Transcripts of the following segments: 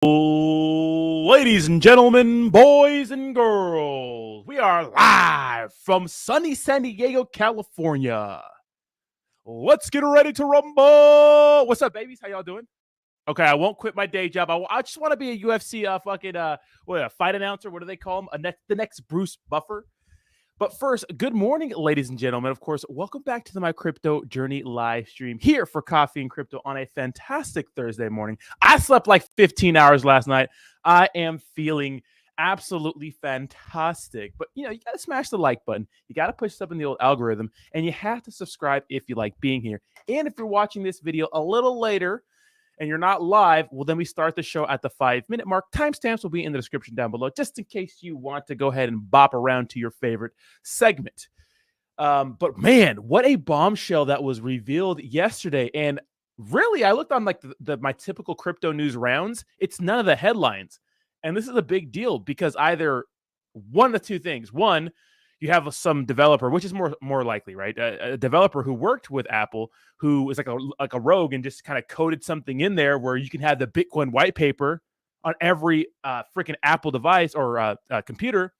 Ladies and gentlemen, boys and girls, we are live from sunny San Diego, California. Let's get ready to rumble. What's up, babies? How y'all doing? Okay, I won't quit my day job. I just want to be a UFC fight announcer. What do they call him? The next Bruce Buffer. But first, good morning, ladies and gentlemen. Of course, welcome back to the My Crypto Journey live stream here for Coffee and Crypto on a fantastic Thursday morning. I slept like 15 hours last night. I am feeling absolutely fantastic. But, you got to smash the like button. You got to push stuff in the old algorithm. And you have to subscribe if you like being here. And if you're watching this video a little later, and you're not live, well, then we start the show at the 5-minute mark. Timestamps will be in the description down below, just in case you want to go ahead and bop around to your favorite segment. But man, what a bombshell that was revealed yesterday. And really, I looked on like my typical crypto news rounds. It's none of the headlines. And this is a big deal because either one of the two things. One, you have some developer, which is more likely, right? A developer who worked with Apple, who is like a rogue and just kind of coded something in there where you can have the Bitcoin white paper on every freaking Apple device or computer,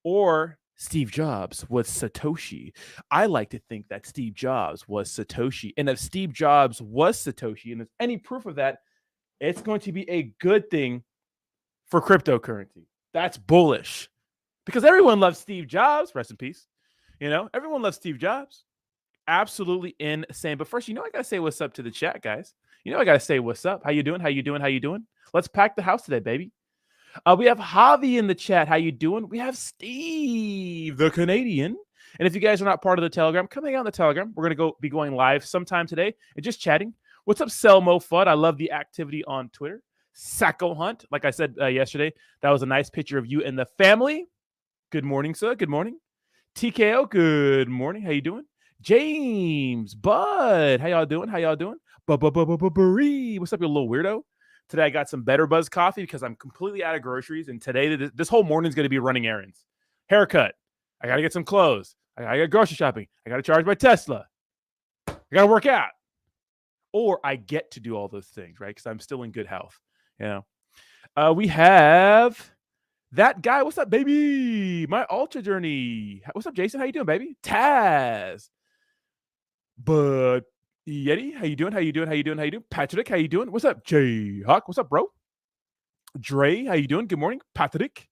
or Steve Jobs was Satoshi. I like to think that Steve Jobs was Satoshi. And if Steve Jobs was Satoshi, and there's any proof of that, it's going to be a good thing for cryptocurrency. That's bullish. Because everyone loves Steve Jobs. Rest in peace. Everyone loves Steve Jobs. Absolutely insane. But first, I got to say what's up to the chat, guys. I got to say what's up. How you doing? How you doing? How you doing? Let's pack the house today, baby. We have Javi in the chat. How you doing? We have Steve, the Canadian. And if you guys are not part of the Telegram, come hang out on the Telegram. We're going to be going live sometime today and just chatting. What's up, Selmo Fudd? I love the activity on Twitter. Sacco Hunt. Like I said yesterday, that was a nice picture of you and the family. Good morning, sir. Good morning. TKO, good morning. How you doing? James, Bud, how y'all doing? How y'all doing? What's up, you little weirdo? Today I got some Better Buzz coffee because I'm completely out of groceries. And today, this whole morning is going to be running errands. Haircut. I got to get some clothes. I got to get grocery shopping. I got to charge my Tesla. I got to work out. Or I get to do all those things, right? Because I'm still in good health. We have... that guy, what's up, baby? My Ultra Journey. What's up, Jason? How you doing, baby? Taz. But Yeti, how you doing? How you doing? How you doing? How you doing? Patrick, how you doing? What's up, Jay Hawk? What's up, bro? Dre, how you doing? Good morning, Patrick.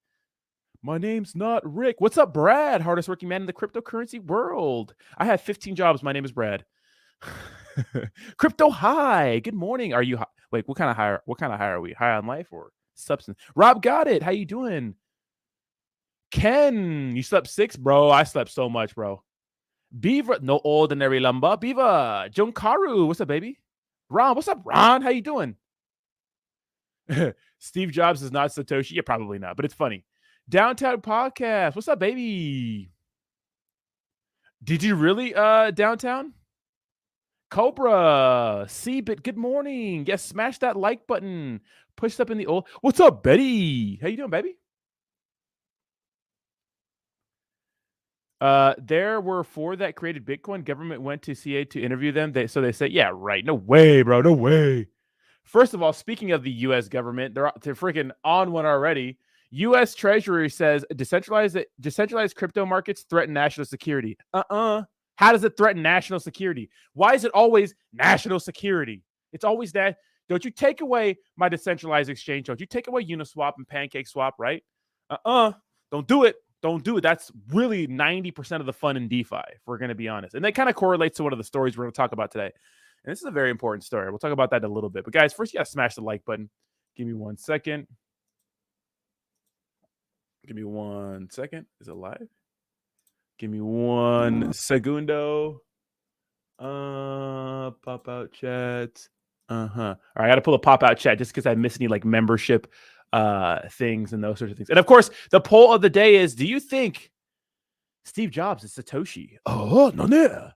My name's not Rick. What's up, Brad? Hardest working man in the cryptocurrency world. I have 15 jobs. My name is Brad. Crypto high. Good morning. Are you high? Wait, what kind of high? What kind of high are we? High on life or substance? Rob got it. How you doing? Ken, you slept 6, bro. I slept so much, bro. Beaver, no ordinary lumber. Beaver, Junkaru, what's up, baby? Ron, what's up, Ron? How you doing? Steve Jobs is not Satoshi. Yeah, probably not, but it's funny. Downtown Podcast, what's up, baby? Did you really, Downtown? Cobra, Cbit, good morning. Yes, smash that like button. Push up in the old. What's up, Betty? How you doing, baby? There were 4 that created Bitcoin. Government went to CA to interview them. So they said, yeah, right. No way, bro. No way. First of all, speaking of the U.S. government, they're freaking on one already. U.S. Treasury says decentralized crypto markets threaten national security. How does it threaten national security? Why is it always national security? It's always that. Don't you take away my decentralized exchange? Don't you take away Uniswap and PancakeSwap, right? Don't do it. Don't do it. That's really 90% of the fun in DeFi, if we're going to be honest. And that kind of correlates to one of the stories we're going to talk about today. And this is a very important story. We'll talk about that in a little bit. But guys, first you got to smash the like button. Give me 1 second. Give me 1 second. Is it live? Give me 1 segundo. Pop out chat. All right, I got to pull a pop out chat just because I miss any like membership things and those sorts of things. And of course, the poll of the day is: do you think Steve Jobs is Satoshi? Oh, no.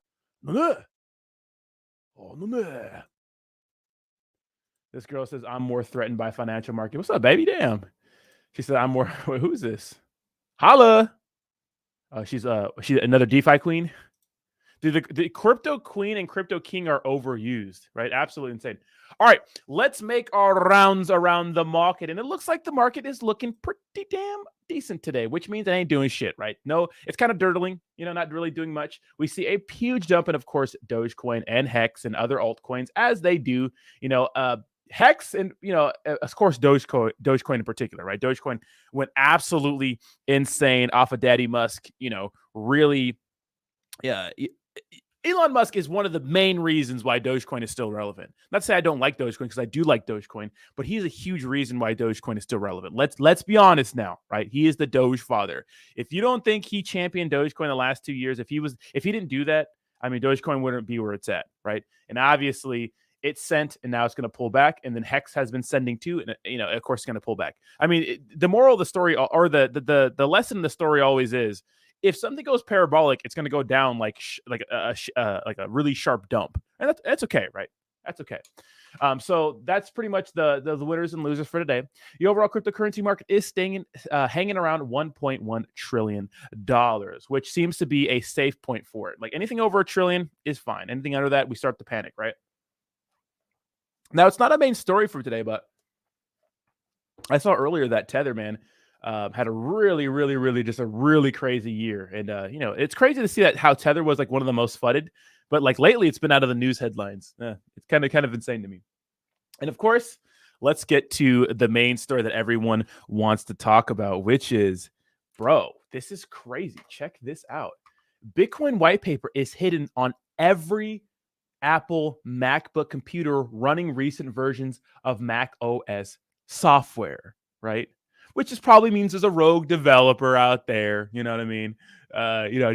Oh, no. This girl says, I'm more threatened by financial market. What's up, baby? Damn. She said, I'm more. Wait, who's this? Holla. She's another DeFi queen. The crypto queen and crypto king are overused, right? Absolutely insane. All right, let's make our rounds around the market. And it looks like the market is looking pretty damn decent today, which means it ain't doing shit, right? No, it's kind of dirtling, not really doing much. We see a huge jump in, of course, Dogecoin and Hex and other altcoins as they do, Hex and, of course, Dogecoin in particular, right? Dogecoin went absolutely insane off of Daddy Musk, really, yeah. Elon Musk is one of the main reasons why Dogecoin is still relevant. Not to say I don't like Dogecoin, because I do like Dogecoin, but he's a huge reason why Dogecoin is still relevant. Let's be honest now, right? He is the Doge father. If you don't think he championed Dogecoin the last 2 years, if he didn't do that, I mean, Dogecoin wouldn't be where it's at, right? And obviously, it's sent, and now it's going to pull back, and then Hex has been sending too, and of course, it's going to pull back. I mean, the moral of the story, or the lesson in the story, always is, if something goes parabolic, it's going to go down like a really sharp dump, and that's okay, right? That's okay. So that's pretty much the winners and losers for today. The overall cryptocurrency market is staying hanging around $1.1 trillion, which seems to be a safe point for it. Like anything over $1 trillion is fine. Anything under that, we start to panic, right? Now, it's not a main story for today, but I saw earlier that Tether, man, had a really just a really crazy year. And, it's crazy to see that how Tether was like one of the most fudded, but like lately it's been out of the news headlines. It's kind of insane to me. And of course, let's get to the main story that everyone wants to talk about, which is, bro, this is crazy. Check this out. Bitcoin white paper is hidden on every Apple MacBook computer running recent versions of Mac OS software, right? Which just probably means there's a rogue developer out there, you know what I mean?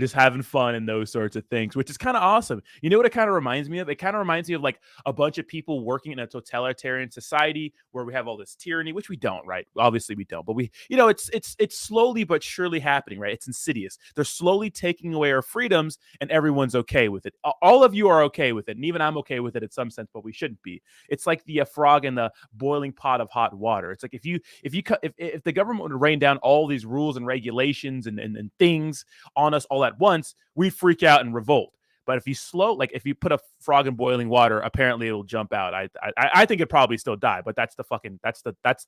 Just having fun and those sorts of things, which is kind of awesome. You know what it kind of reminds me of? It kind of reminds me of like a bunch of people working in a totalitarian society where we have all this tyranny, which we don't, right? Obviously we don't, but it's slowly but surely happening, right? It's insidious. They're slowly taking away our freedoms, and everyone's okay with it. All of you are okay with it, and even I'm okay with it in some sense, but we shouldn't be. It's like the frog in the boiling pot of hot water. It's like if the government would rain down all these rules and regulations and things on us all at once, we freak out and revolt. But if you put a frog in boiling water, apparently it'll jump out. I think it probably still die, but that's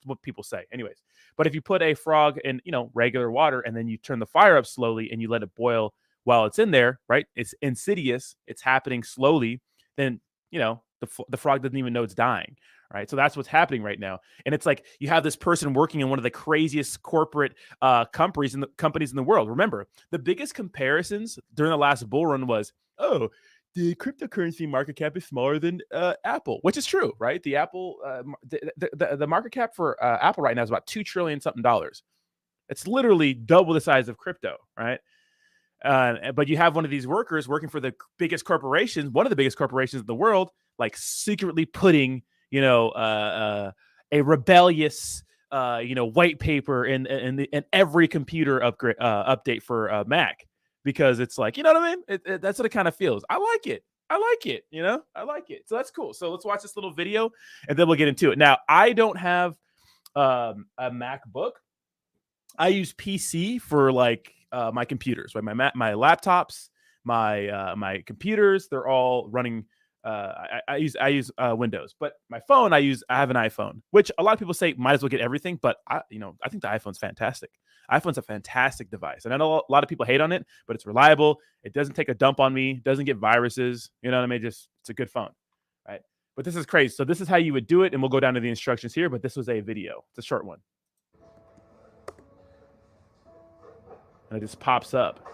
what people say. Anyways, but if you put a frog in, regular water, and then you turn the fire up slowly and you let it boil while it's in there, right? It's insidious. It's happening slowly. Then, the frog doesn't even know it's dying. Right. So that's what's happening right now. And it's like you have this person working in one of the craziest corporate companies in the world. Remember, the biggest comparisons during the last bull run was, the cryptocurrency market cap is smaller than Apple, which is true, right? The Apple, the market cap for Apple right now is about $2 trillion something dollars. It's literally double the size of crypto, right? But you have one of these workers working for the biggest corporations, one of the biggest corporations in the world, like secretly putting a rebellious, white paper in every computer update for Mac, because it's like, you know what I mean? That's what it kind of feels. I like it. I like it. So that's cool. So let's watch this little video, and then we'll get into it. Now, I don't have a MacBook. I use PC for like my computers, right? My laptops, my computers, they're all running. I use Windows, but my phone, I have an iPhone, which a lot of people say might as well get everything, but I think the iPhone's fantastic. iPhone's a fantastic device, and I know a lot of people hate on it, but it's reliable. It doesn't take a dump on me, doesn't get viruses. You know what I mean? It's a good phone, right? But this is crazy. So this is how you would do it, and we'll go down to the instructions here. But this was a video. It's a short one, and it just pops up.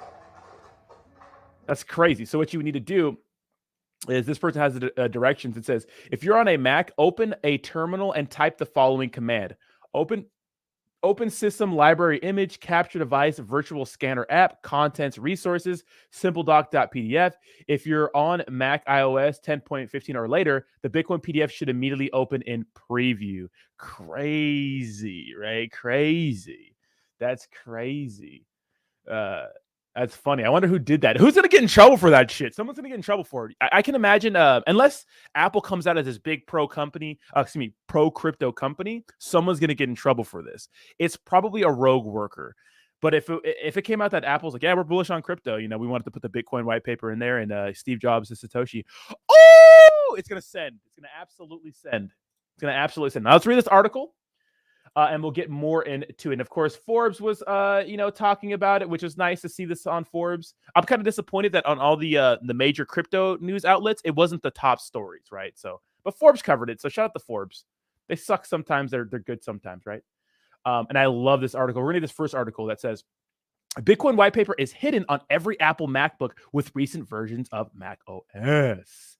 That's crazy. So what you would need to do is, this person has the directions. It says, if you're on a Mac, open a terminal and type the following command. Open system library image, capture device, virtual scanner app, contents, resources, simpledoc.pdf. If you're on Mac iOS 10.15 or later, the Bitcoin PDF should immediately open in preview. Crazy, right? Crazy. That's crazy. That's funny. I wonder who did that. Who's going to get in trouble for that shit? Someone's going to get in trouble for it. I can imagine, unless Apple comes out as this big pro crypto company, someone's going to get in trouble for this. It's probably a rogue worker. But if it came out that Apple's like, yeah, we're bullish on crypto, we wanted to put the Bitcoin white paper in there, and Steve Jobs and Satoshi, it's gonna send. It's gonna absolutely send. It's gonna absolutely send. Now let's read this article. And we'll get more into it. And of course, Forbes was, talking about it, which was nice to see this on Forbes. I'm kind of disappointed that on all the major crypto news outlets, it wasn't the top stories, right? So, but Forbes covered it. So shout out to Forbes. They suck sometimes. They're good sometimes, right? And I love this article. We're gonna read this first article that says, Bitcoin white paper is hidden on every Apple MacBook with recent versions of Mac OS.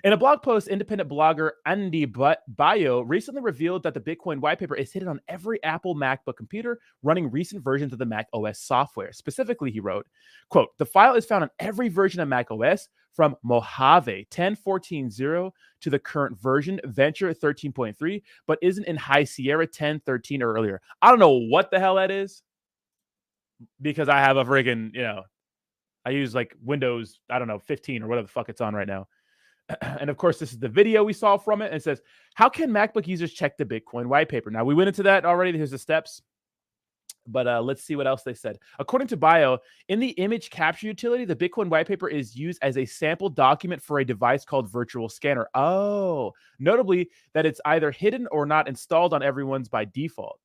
In a blog post, independent blogger Andy Bio recently revealed that the Bitcoin white paper is hidden on every Apple MacBook computer running recent versions of the Mac OS software. Specifically, he wrote, quote, the file is found on every version of Mac OS from Mojave 10.14.0 to the current version, Venture 13.3, but isn't in High Sierra 10.13 or earlier. I don't know what the hell that is, because I have a friggin', I use like Windows, 15 or whatever the fuck it's on right now. And of course, this is the video we saw from it. And it says, how can MacBook users check the Bitcoin white paper? Now, we went into that already. Here's the steps. But let's see what else they said. According to Bio, in the image capture utility, the Bitcoin white paper is used as a sample document for a device called Virtual Scanner. Oh, notably that it's either hidden or not installed on everyone's by default.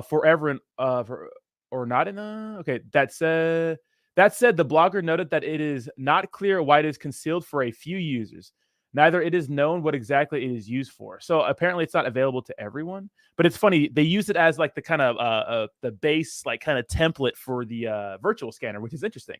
For everyone, or not in okay. That said, the blogger noted that it is not clear why it is concealed for a few users. Neither it is known what exactly it is used for. So apparently it's not available to everyone. But it's funny, they use it as like the kind of the base, like kind of template for the virtual scanner, which is interesting.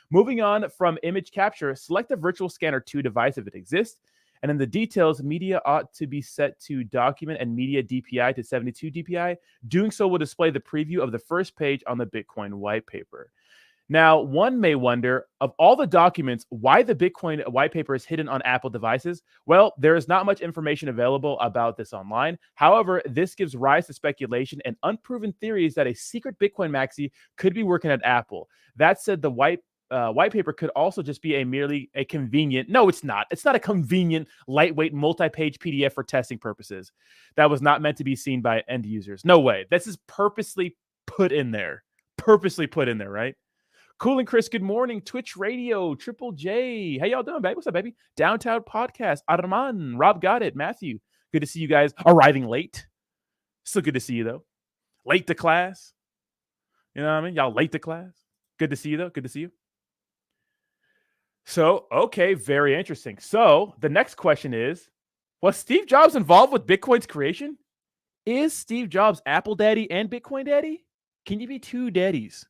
Moving on from image capture, select the Virtual Scanner 2 device if it exists. And in the details, media ought to be set to document and media DPI to 72 DPI. Doing so will display the preview of the first page on the Bitcoin white paper. Now, one may wonder, of all the documents, why the Bitcoin white paper is hidden on Apple devices. Well, there is not much information available about this online. However, this gives rise to speculation and unproven theories that a secret Bitcoin maxi could be working at Apple. That said, the white paper could also just be merely a convenient. No, it's not. It's not a convenient, lightweight, multi-page PDF for testing purposes. That was not meant to be seen by end users. No way. This is purposely put in there. Right? Cool and Chris, good morning. Twitch Radio, Triple J. How y'all doing, baby? What's up, baby? Downtown Podcast, Arman, Rob got it, Matthew. Good to see you guys arriving late. Still good to see you, though. Late to class. You know what I mean? Y'all late to class. Good to see you, though. Good to see you. So, okay, very interesting. So, the next question is, was Steve Jobs involved with Bitcoin's creation? Is Steve Jobs Apple Daddy and Bitcoin Daddy? Can you be two daddies?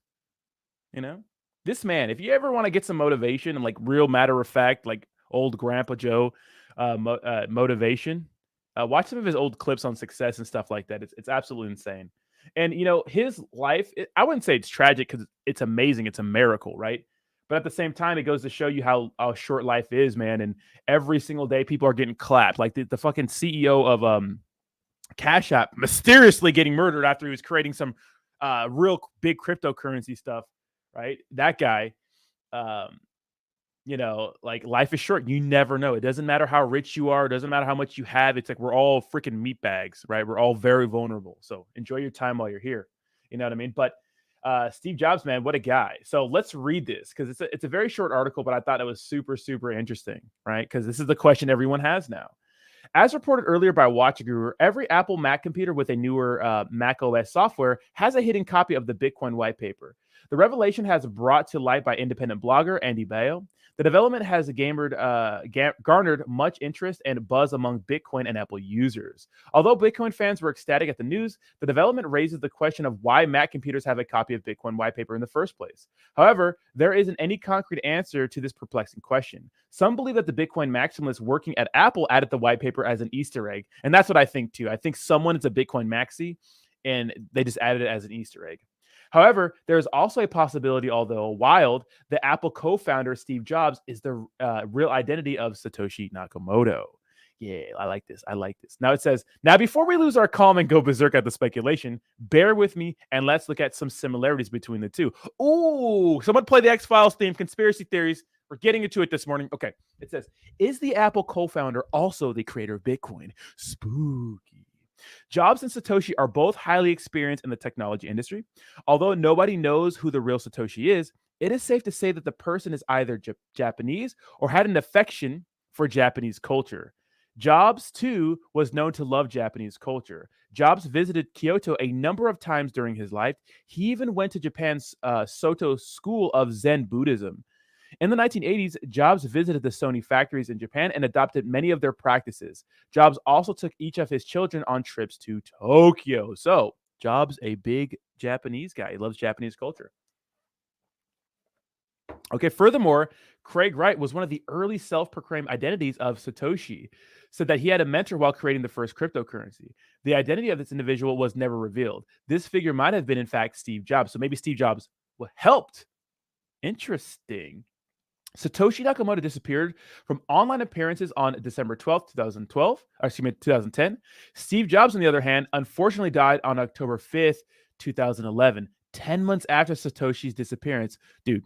This man, if you ever want to get some motivation and like real matter of fact, like old Grandpa Joe motivation, watch some of his old clips on success and stuff like that. It's absolutely insane. And, his life, I wouldn't say it's tragic because it's amazing. It's a miracle, right? But at the same time, it goes to show you how short life is, man. And every single day, people are getting clapped. Like the fucking CEO of Cash App mysteriously getting murdered after he was creating some real big cryptocurrency stuff. Right? That guy, like life is short. You never know. It doesn't matter how rich you are. It doesn't matter how much you have. It's like we're all freaking meat bags, right? We're all very vulnerable. So enjoy your time while you're here. You know what I mean? But Steve Jobs, man, what a guy. So let's read this because it's a very short article, but I thought it was super, super interesting, right? Because this is the question everyone has now. As reported earlier by Watch Guru, every Apple Mac computer with a newer Mac OS software has a hidden copy of the Bitcoin white paper. The revelation has brought to light by independent blogger Andy Baio. The development has garnered much interest and buzz among Bitcoin and Apple users. Although Bitcoin fans were ecstatic at the news, the development raises the question of why Mac computers have a copy of Bitcoin white paper in the first place. However, there isn't any concrete answer to this perplexing question. Some believe that the Bitcoin maximalists working at Apple added the white paper as an Easter egg. And that's what I think too. I think someone is a Bitcoin maxi and they just added it as an Easter egg. However, there is also a possibility, although wild, the Apple co-founder Steve Jobs is the real identity of Satoshi Nakamoto. Yeah, I like this. Now it says, now before we lose our calm and go berserk at the speculation, bear with me and let's look at some similarities between the two. Ooh, someone play the X-Files theme, conspiracy theories. We're getting into it this morning. Okay, it says, is the Apple co-founder also the creator of Bitcoin? Spooky. Jobs and Satoshi are both highly experienced in the technology industry. Although nobody knows who the real Satoshi is, it is safe to say that the person is either Japanese or had an affection for Japanese culture. Jobs, too, was known to love Japanese culture. Jobs visited Kyoto a number of times during his life. He even went to Japan's Soto School of Zen Buddhism. In the 1980s, Jobs visited the Sony factories in Japan and adopted many of their practices. Jobs also took each of his children on trips to Tokyo. So, Jobs, a big Japanese guy. He loves Japanese culture. Okay, furthermore, Craig Wright was one of the early self-proclaimed identities of Satoshi, said that he had a mentor while creating the first cryptocurrency. The identity of this individual was never revealed. This figure might have been, in fact, Steve Jobs. So maybe Steve Jobs helped. Interesting. Satoshi Nakamoto disappeared from online appearances on December 12th, 2010. Steve Jobs, on the other hand, unfortunately died on October 5th, 2011, 10 months after Satoshi's disappearance. Dude,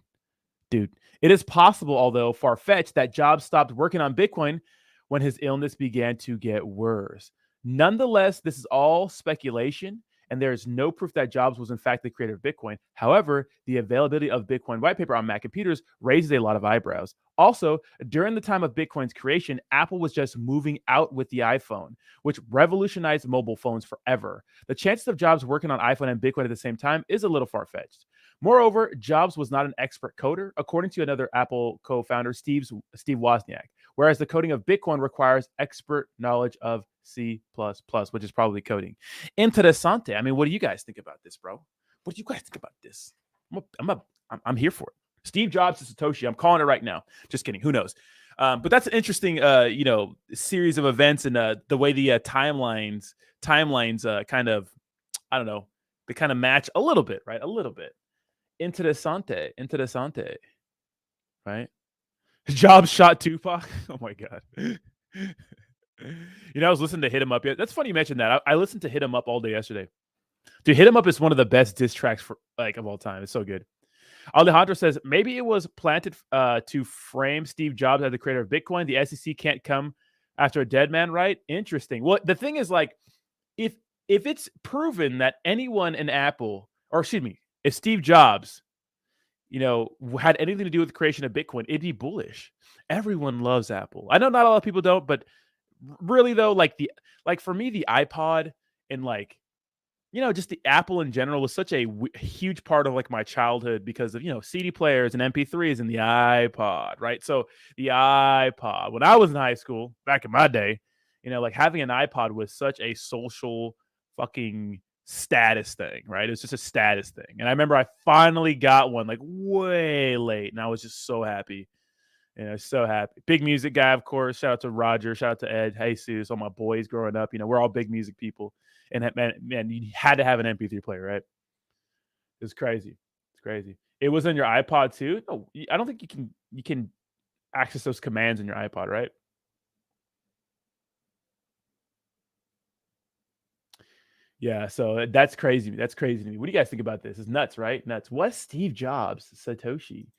it is possible, although far-fetched, that Jobs stopped working on Bitcoin when his illness began to get worse. Nonetheless, this is all speculation, and there is no proof that Jobs was in fact the creator of Bitcoin. However, the availability of Bitcoin whitepaper on Mac computers raises a lot of eyebrows. Also, during the time of Bitcoin's creation, Apple was just moving out with the iPhone, which revolutionized mobile phones forever. The chances of Jobs working on iPhone and Bitcoin at the same time is a little far-fetched. Moreover, Jobs was not an expert coder, according to another Apple co-founder, Steve Wozniak, whereas the coding of Bitcoin requires expert knowledge of C++, which is probably coding. Interessante. I mean, what do you guys think about this, bro? What do you guys think about this? I'm here for it. Steve Jobs to Satoshi. I'm calling it right now. Just kidding. Who knows? But that's an interesting, series of events, and the way the timelines kind of, I don't know, they kind of match a little bit, right? A little bit. Interessante, right? Jobs shot Tupac. Oh my god. I was listening to Hit 'Em Up. Yeah, that's funny you mentioned that. I listened to Hit 'Em Up all day yesterday. Dude, Hit 'Em Up is one of the best diss tracks of all time. It's so good. Alejandro says maybe it was planted to frame Steve Jobs as the creator of Bitcoin. The SEC can't come after a dead man, right? Interesting. Well, the thing is, like, if it's proven that anyone in Apple, or excuse me, if Steve Jobs, had anything to do with the creation of Bitcoin, it'd be bullish. Everyone loves Apple. I know not a lot of people don't, but really though, for me, the iPod and just the Apple in general was such a huge part of my childhood because of CD players and MP3s and the iPod, right? So the iPod, when I was in high school back in my day, having an iPod was such a social fucking status thing, right? It was just a status thing. And I remember I finally got one way late, and I was just so happy. So happy. Big music guy, of course. Shout out to Roger. Shout out to Ed, Jesus, all my boys growing up. We're all big music people. And man, you had to have an MP3 player, right? It was crazy. It's crazy. It was on your iPod too? No, I don't think you can access those commands in your iPod, right? Yeah, so that's crazy. That's crazy to me. What do you guys think about this? It's nuts, right? Nuts. What's Steve Jobs? Satoshi.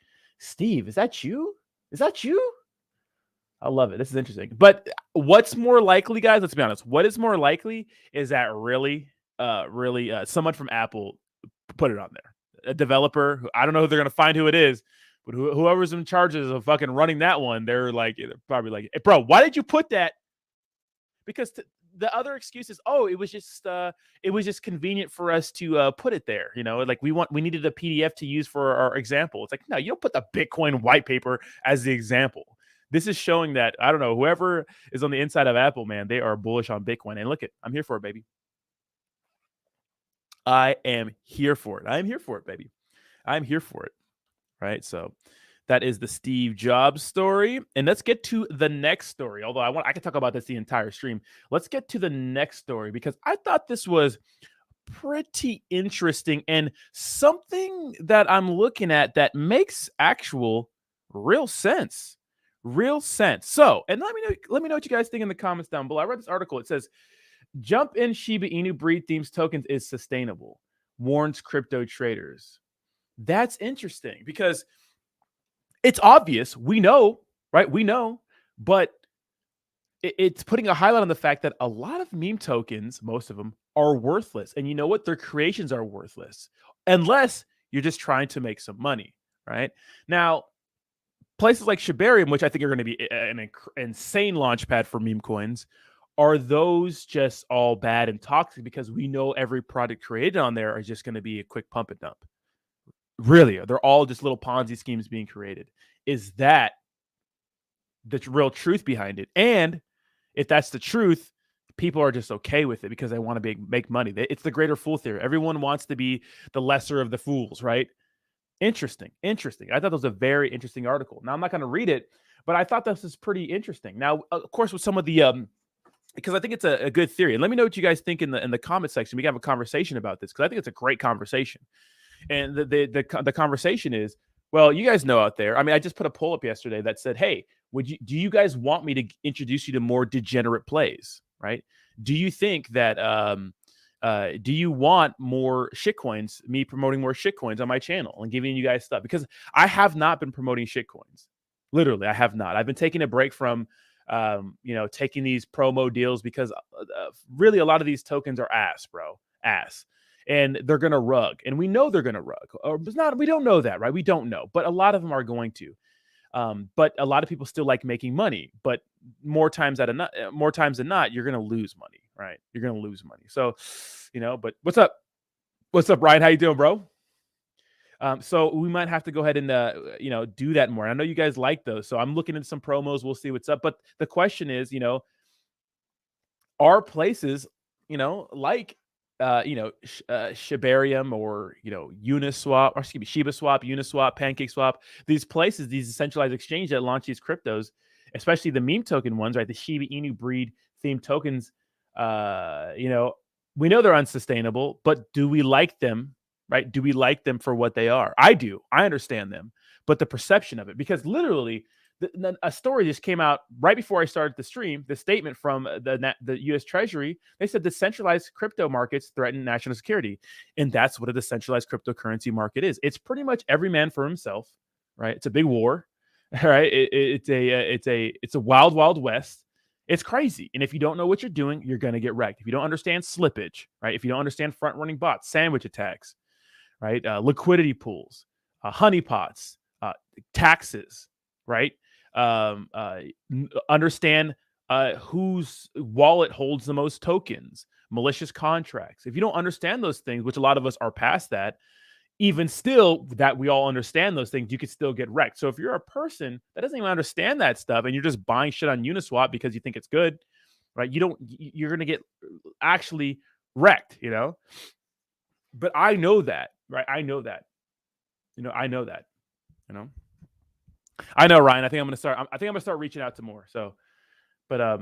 Steve, is that you? Is that you? I love it. This is interesting. But what's more likely, guys? Let's be honest. What is more likely is that really someone from Apple put it on there. A developer. I don't know who they're going to find who it is, but whoever's in charge of fucking running that one, they're probably like, hey, bro, why did you put that? Because the other excuse is, oh, it was just convenient for us to put it there. We needed a PDF to use for our example. It's like, no, you don't put the Bitcoin white paper as the example. This is showing that, I don't know, whoever is on the inside of Apple, man, they are bullish on Bitcoin. And look I'm here for it, baby. I am here for it. I am here for it, baby. I'm here for it. Right. So that is the Steve Jobs story. And let's get to the next story. Although I could talk about this the entire stream. Let's get to the next story because I thought this was pretty interesting and something that I'm looking at that makes actual real sense. Real sense. So, and let me know what you guys think in the comments down below. I read this article. It says, jump in Shiba Inu breed themes tokens is sustainable, warns crypto traders. That's interesting because it's obvious. We know, right? We know, but it's putting a highlight on the fact that a lot of meme tokens, most of them, are worthless. And you know what? Their creations are worthless unless you're just trying to make some money, right? Now, places like Shibarium, which I think are going to be an insane launch pad for meme coins, are those just all bad and toxic because we know every product created on there is just going to be a quick pump and dump? Really, they're all just little Ponzi schemes being created. Is that the real truth behind it? And if that's the truth, people are just okay with it because they want to make money. It's the greater fool theory. Everyone wants to be the lesser of the fools, right? Interesting. I thought that was a very interesting article. Now, I'm not going to read it, but I thought this was pretty interesting. Now, of course, with some of the because I think it's a good theory. And let me know what you guys think in the comment section. We can have a conversation about this because I think it's a great conversation. And the conversation is, well, you guys know out there. I mean, I just put a poll up yesterday that said, "Hey, do you guys want me to introduce you to more degenerate plays? Right? Do you think that do you want more shitcoins? Me promoting more shitcoins on my channel and giving you guys stuff? Because I have not been promoting shitcoins. Literally, I have not. I've been taking a break from taking these promo deals because really a lot of these tokens are ass, bro, ass. And they're going to rug. And we know they're going to rug. Or it's not, we don't know that, right? We don't know. But a lot of them are going to. But a lot of people still like making money. But more times than not, you're going to lose money, right? You're going to lose money. So, but what's up? What's up, Ryan? How you doing, bro? So we might have to go ahead and do that more. I know you guys like those. So I'm looking at some promos. We'll see what's up. But the question is, are places, like Shibarium or Uniswap, or excuse me, Shiba Swap, Uniswap, Pancake Swap, these places, these decentralized exchanges that launch these cryptos, especially the meme token ones, right? The Shiba Inu breed themed tokens, we know they're unsustainable, but do we like them, right? Do we like them for what they are? I do. I understand them, but the perception of it, because literally a story just came out right before I started the stream. The statement from the U.S. Treasury, they said decentralized crypto markets threaten national security, and that's what a decentralized cryptocurrency market is. It's pretty much every man for himself, right? It's a big war, right? It's a wild, wild west. It's crazy, and if you don't know what you're doing, you're gonna get wrecked. If you don't understand slippage, right? If you don't understand front-running bots, sandwich attacks, right? Liquidity pools, honeypots, taxes, right? Understand whose wallet holds the most tokens, malicious contracts. If you don't understand those things, which a lot of us are past that, even still that we all understand those things, you could still get wrecked. So if you're a person that doesn't even understand that stuff and you're just buying shit on Uniswap because you think it's good, right? You're going to get actually wrecked, But I know that, right? I know that. I know that. I know, Ryan. I think I'm gonna start reaching out to more. So, but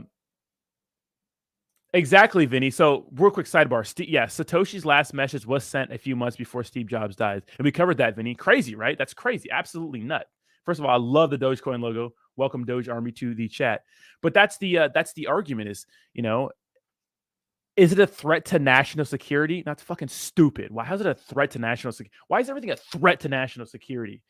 exactly, Vinny. So, real quick sidebar. Satoshi's last message was sent a few months before Steve Jobs died, and we covered that, Vinny. Crazy, right? That's crazy. Absolutely nut. First of all, I love the Dogecoin logo. Welcome Doge Army to the chat. But that's the argument. Is it a threat to national security? That's fucking stupid. Why? How's it a threat to national security? Why is everything a threat to national security?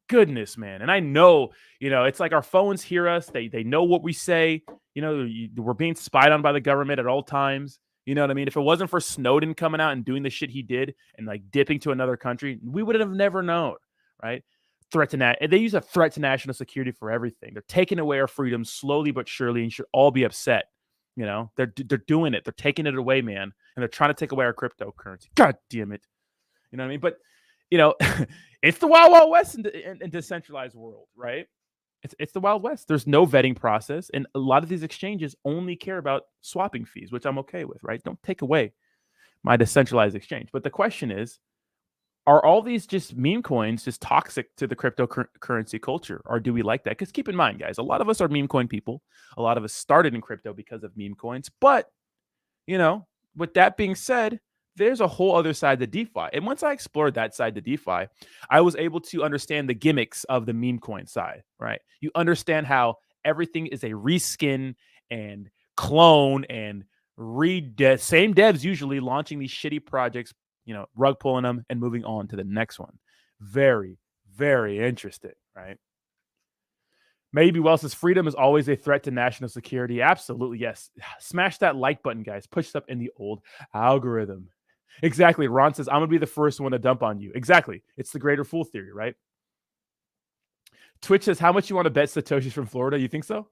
Goodness, man. And I know, it's like our phones hear us. They know what we say. We're being spied on by the government at all times. You know what I mean? If it wasn't for Snowden coming out and doing the shit he did and like dipping to another country, we would have never known, right? They use a threat to national security for everything. They're taking away our freedoms slowly but surely, and should all be upset. They're doing it. They're taking it away, man. And they're trying to take away our cryptocurrency. God damn it. You know what I mean? But it's the Wild Wild West in decentralized world, right? It's the Wild West. There's no vetting process, and a lot of these exchanges only care about swapping fees, which I'm okay with, right? Don't take away my decentralized exchange. But the question is, are all these just meme coins just toxic to the cryptocurrency culture, or do we like that? Because keep in mind, guys, a lot of us are meme coin people. A lot of us started in crypto because of meme coins. But, with that being said, there's a whole other side to DeFi. And once I explored that side to DeFi, I was able to understand the gimmicks of the meme coin side, right? You understand how everything is a reskin and clone and same devs usually launching these shitty projects, rug pulling them and moving on to the next one. Very, very interesting, right? Maybe Wells says freedom is always a threat to national security. Absolutely, yes. Smash that like button, guys. Push it up in the old algorithm. Exactly. Ron says, I'm going to be the first one to dump on you. Exactly. It's the greater fool theory, right? Twitch says, how much you want to bet Satoshi's from Florida? You think so?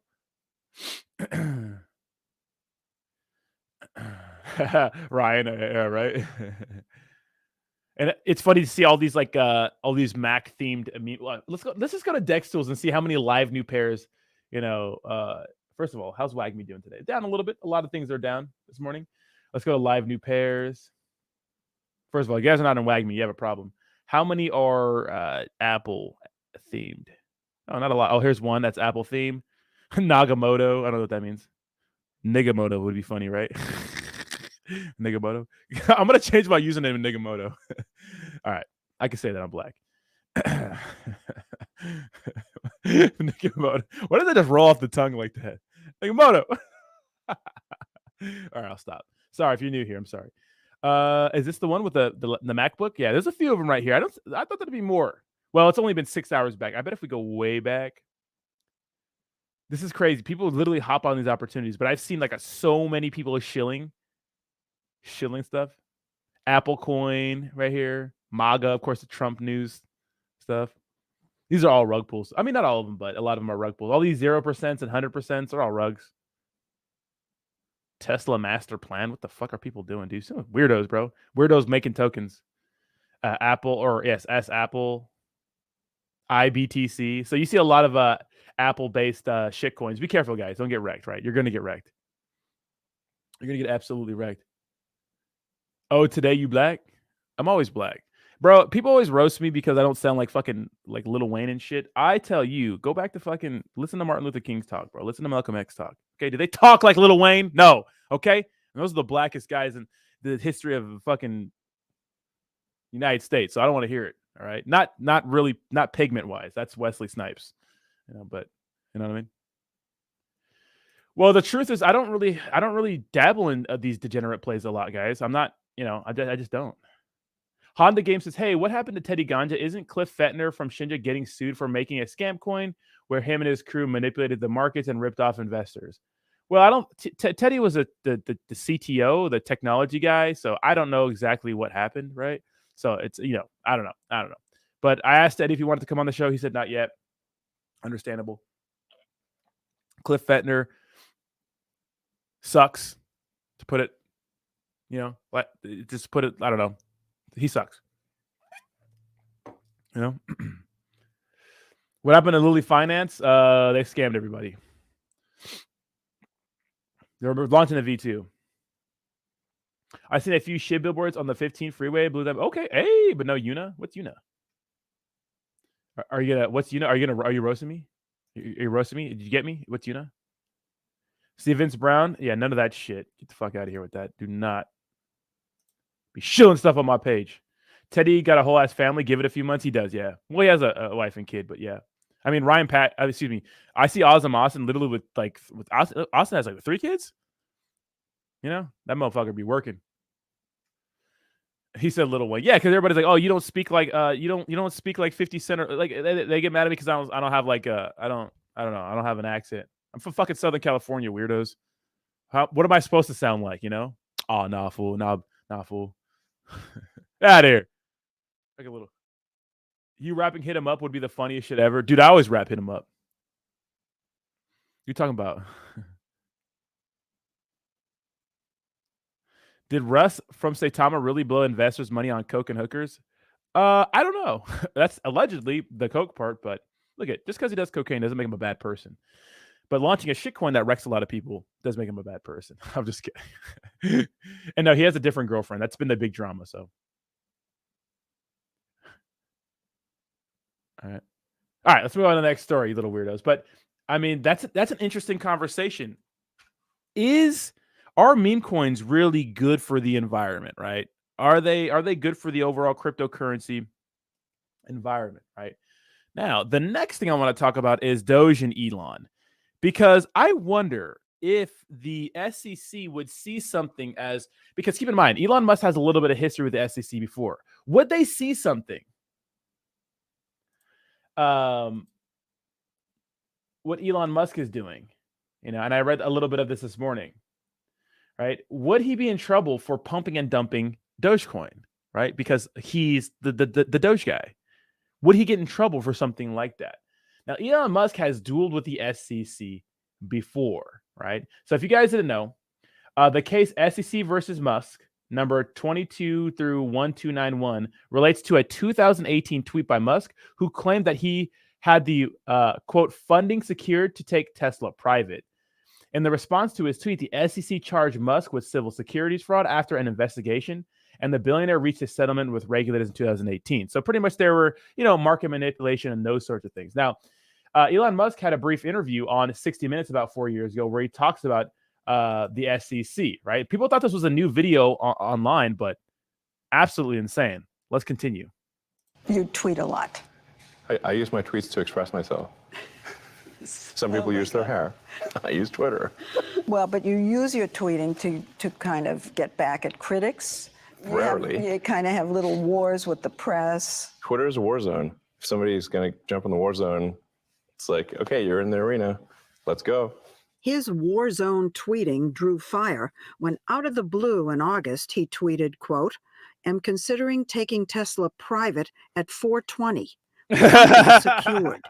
Ryan, right? And it's funny to see all these all these Mac themed. Let's just go to Dex Tools and see how many live new pairs. First of all, how's WAGME doing today? Down a little bit. A lot of things are down this morning. Let's go to live new pairs. First of all, you guys are not in WAGME. You have a problem. How many are Apple themed? Oh, not a lot. Oh, here's one that's Apple themed. Nagamoto. I don't know what that means. Nigamoto would be funny, right? Nigamoto. I'm gonna change my username to Nigamoto. All right, I can say that I'm black. Nigamoto. Why did that just roll off the tongue like that? Nigamoto. All right, I'll stop. Sorry if you're new here. I'm sorry. Is this the one with the MacBook? Yeah, there's a few of them right here. I thought there'd be more. Well, it's only been 6 hours back. I bet if we go way back. This is crazy. People literally hop on these opportunities, but I've seen so many people shilling stuff. Apple Coin right here. MAGA, of course, the Trump news stuff. These are all rug pulls. I mean, not all of them, but a lot of them are rug pulls. All these 0% and 100% are all rugs. Tesla master plan. What the fuck are people doing, dude? Some weirdos, bro. Weirdos making tokens. Apple, or yes, Apple. IBTC. So you see a lot of Apple-based shit coins. Be careful, guys. Don't get wrecked, right? You're going to get wrecked. You're going to get absolutely wrecked. Oh, today you black? I'm always black. Bro, people always roast me because I don't sound like fucking like Lil Wayne and shit. I tell you, go back to fucking listen to Martin Luther King's talk, bro. Listen to Malcolm X talk. Okay, do they talk like Lil Wayne? No. Okay? And those are the blackest guys in the history of fucking United States. So I don't want to hear it. All right. Not really, not pigment wise. That's Wesley Snipes. But you know what I mean? Well, the truth is I don't really dabble in these degenerate plays a lot, guys. I'm not, I just don't. Honda Game says, hey, what happened to Teddy Ganja? Isn't Cliff Fettner from Shinja getting sued for making a scam coin where him and his crew manipulated the markets and ripped off investors? Well, Teddy was the CTO, the technology guy, so I don't know exactly what happened, right? So it's, I don't know. But I asked Eddie if he wanted to come on the show. He said not yet. Understandable. Cliff Fettner sucks, to put it, just put it, I don't know. He sucks. What happened to Lily Finance? They scammed everybody. They're launching a V2. I seen a few shit billboards on the 15 freeway. Blew them. Okay, hey, but no Una. What's Una? Are you gonna? What's Una? Are you roasting me? Are you roasting me? Did you get me? What's Una? See Vince Brown? Yeah, none of that shit. Get the fuck out of here with that. Do not be shilling stuff on my page. Teddy got a whole ass family. Give it a few months. He does, yeah. Well, he has a wife and kid, but yeah. I mean, I see Austin literally with Austin has 3 kids. That motherfucker be working. He said Lil Wayne. Yeah, because everybody's like, oh, you don't speak like you don't speak like 50 Cent, or like they get mad at me because I don't have like I don't know. I don't have an accent. I'm from fucking Southern California, weirdos. What am I supposed to sound like, Oh, nah, fool. Nah, fool. Out of here. Like a little. You rapping Hit Him Up would be the funniest shit ever. Dude, I always rap Hit Him Up. You talking about? Did Russ from Saitama really blow investors' money on coke and hookers? I don't know. That's allegedly the coke part, but look at just because he does cocaine doesn't make him a bad person. But launching a shitcoin that wrecks a lot of people does make him a bad person. I'm just kidding. And no, he has a different girlfriend. That's been the big drama. So, all right, let's move on to the next story, you little weirdos. But I mean, that's an interesting conversation. Are meme coins really good for the environment, right? Are they good for the overall cryptocurrency environment, right? Now, the next thing I want to talk about is Doge and Elon, because I wonder if the SEC would see something because keep in mind, Elon Musk has a little bit of history with the SEC before. Would they see something what Elon Musk is doing, and I read a little bit of this morning, right? Would he be in trouble for pumping and dumping Dogecoin, right? Because he's the Doge guy. Would he get in trouble for something like that? Now, Elon Musk has dueled with the SEC before, right? So if you guys didn't know, the case SEC versus Musk, number 22 through 1291, relates to a 2018 tweet by Musk, who claimed that he had the, quote, funding secured to take Tesla private. In the response to his tweet, the SEC charged Musk with civil securities fraud after an investigation, and the billionaire reached a settlement with regulators in 2018. So pretty much there were, market manipulation and those sorts of things. Now, Elon Musk had a brief interview on 60 Minutes about 4 years ago where he talks about the SEC, right? People thought this was a new video online, but absolutely insane. Let's continue. You tweet a lot. I use my tweets to express myself. Some people use their hair. I use Twitter. Well, but you use your tweeting to kind of get back at critics. Rarely. You kind of have little wars with the press. Twitter is a war zone. If somebody's going to jump in the war zone, it's like, okay, you're in the arena. Let's go. His war zone tweeting drew fire when out of the blue in August, he tweeted, quote, "Am considering taking Tesla private at 420. Secured."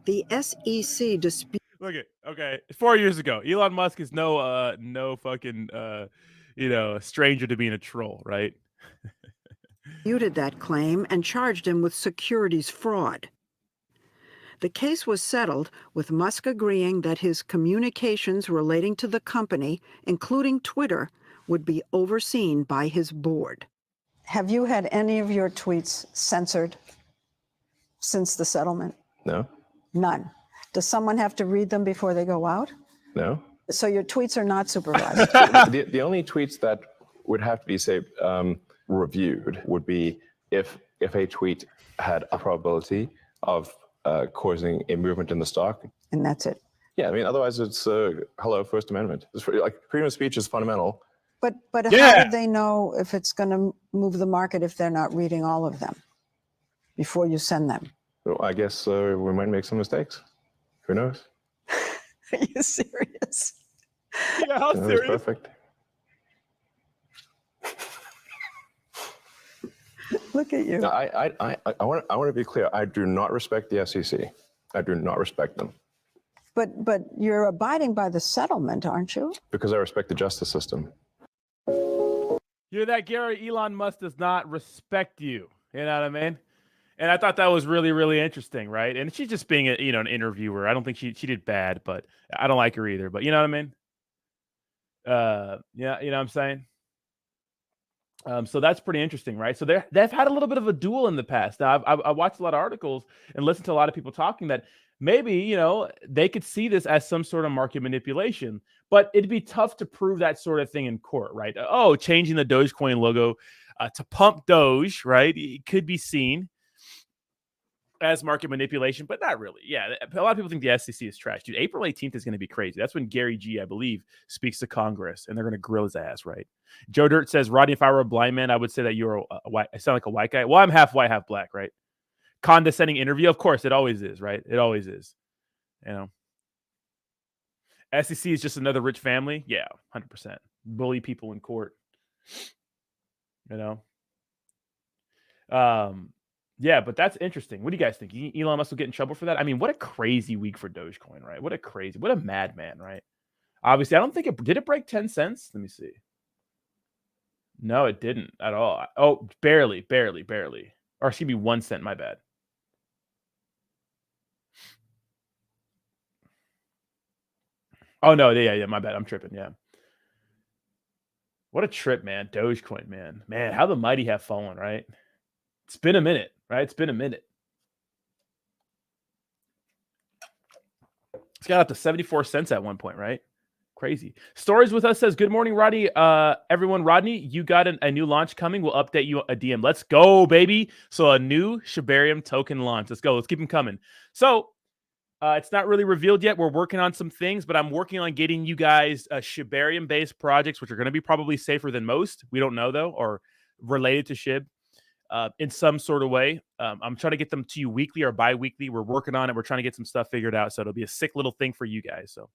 The SEC dispute. Look at, okay, 4 years ago, Elon Musk is no fucking stranger to being a troll, right? Disputed that claim and charged him with securities fraud. The case was settled with Musk agreeing that his communications relating to the company, including Twitter, would be overseen by his board. Have you had any of your tweets censored since the settlement? No. None. Does someone have to read them before they go out? No. So your tweets are not supervised? The only tweets that would have to be, say, reviewed would be if a tweet had a probability of causing a movement in the stock. And that's it? Yeah, I mean, otherwise it's, hello, First Amendment. It's like freedom of speech is fundamental. But Yeah. How do they know if it's going to move the market if they're not reading all of them before you send them? So I guess we might make some mistakes. Who knows? Are you serious? Yeah, how That was serious? perfect. Look at you. No, I want to be clear. I do not respect the SEC. I do not respect them But you're abiding by the settlement, aren't you? because I respect the justice system. You're that Gary. Elon Musk does not respect you. You know what I mean? And I thought that was really, really interesting, right? And she's just being an interviewer. I don't think she did bad, but I don't like her either. But you know what I mean? Yeah, you know what I'm saying? So that's pretty interesting, right? So they've had a little bit of a duel in the past. Now, I watched a lot of articles and listened to a lot of people talking that maybe, they could see this as some sort of market manipulation, but it'd be tough to prove that sort of thing in court, right? Oh, changing the Dogecoin logo to pump Doge, right? It could be seen as market manipulation, but not really. Yeah, a lot of people think the SEC is trash. Dude, April 18th is going to be crazy. That's when Gary G, I believe, speaks to Congress, and they're going to grill his ass, right? Joe Dirt says, Rodney, if I were a blind man, I would say that you're a white. I sound like a white guy. Well, I'm half white, half black, right? Condescending interview. Of course, it always is, right? It always is. SEC is just another rich family. Yeah, 100%. Bully people in court. Yeah, but that's interesting. What do you guys think? Elon Musk will get in trouble for that? I mean, what a crazy week for Dogecoin, right? What a madman, right? Obviously, I don't think did it break 10 cents? Let me see. No, it didn't at all. Oh, barely. Or excuse me, 1 cent, my bad. Oh, no, yeah, my bad. I'm tripping, yeah. What a trip, man. Dogecoin, man. Man, how the mighty have fallen, right? It's been a minute, right? It's been a minute. It's got up to 74 cents at one point, right? Crazy. Stories with us says, good morning, Rodney. Everyone, Rodney, you got a new launch coming. We'll update you a DM. Let's go, baby. So a new Shibarium token launch. Let's go. Let's keep them coming. So it's not really revealed yet. We're working on some things, but I'm working on getting you guys Shibarium-based projects, which are going to be probably safer than most. We don't know, though, or related to SHIB. in some sort of way. I'm trying to get them to you weekly or bi-weekly. We're working on it. We're trying to get some stuff figured out. So it'll be a sick little thing for you guys. So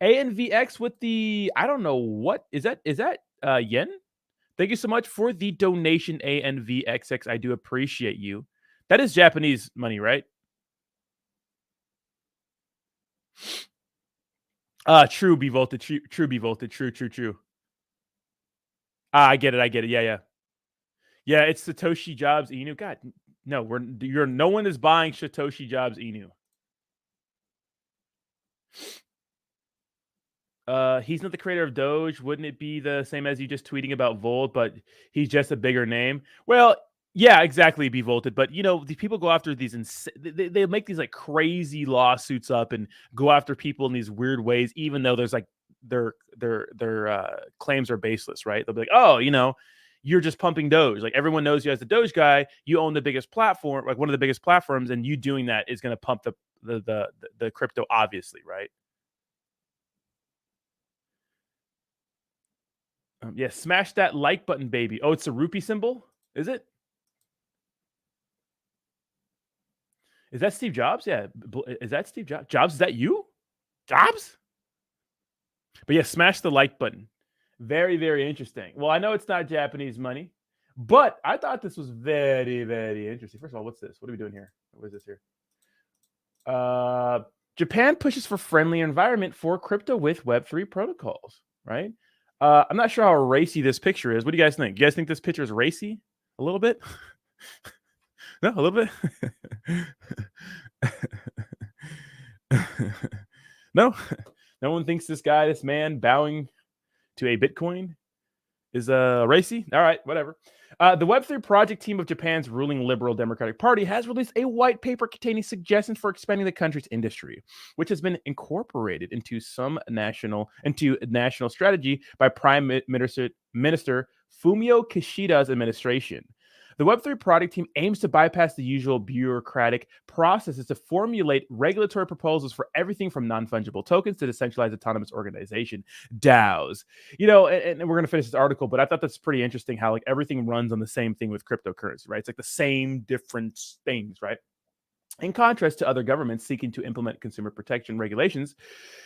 ANVX with the, I don't know what, is that yen? Thank you so much for the donation, ANVXX. I do appreciate you. That is Japanese money, right? True, be volted. True, be volted. True. I get it. Yeah. Yeah, it's Satoshi Jobs Inu. God, no, no one is buying Satoshi Jobs Inu. He's not the creator of Doge. Wouldn't it be the same as you just tweeting about Volt, but he's just a bigger name? Well, yeah, exactly, be volted. But these people go after these they make these like crazy lawsuits up and go after people in these weird ways, even though there's like their claims are baseless, right? They'll be like, oh, you're just pumping Doge. Like everyone knows you as the Doge guy. You own the biggest platform, like one of the biggest platforms, and you doing that is going to pump the crypto, obviously, right? Yeah, smash that like button, baby. Oh, it's a rupee symbol, is it? Is that Steve Jobs? Yeah, is that Steve Jobs? Jobs, is that you? Jobs? But yeah, smash the like button. Very, very interesting. Well, I know it's not Japanese money, but I thought this was very, very interesting. First of all, what's this? What are we doing here? What is this here? Japan pushes for friendly environment for crypto with Web3 protocols, right? I'm not sure how racy this picture is. What do you guys think? You guys think this picture is racy? A little bit? No, a little bit? No? No one thinks this man bowing to a Bitcoin is racy? All right, whatever. The Web3 project team of Japan's ruling Liberal Democratic Party has released a white paper containing suggestions for expanding the country's industry, which has been incorporated into national strategy by Prime Minister Fumio Kishida's administration. The Web3 project team aims to bypass the usual bureaucratic processes to formulate regulatory proposals for everything from non-fungible tokens to decentralized autonomous organization, DAOs. And we're going to finish this article, but I thought that's pretty interesting how like everything runs on the same thing with cryptocurrency, right? It's like the same different things, right? In contrast to other governments seeking to implement consumer protection regulations,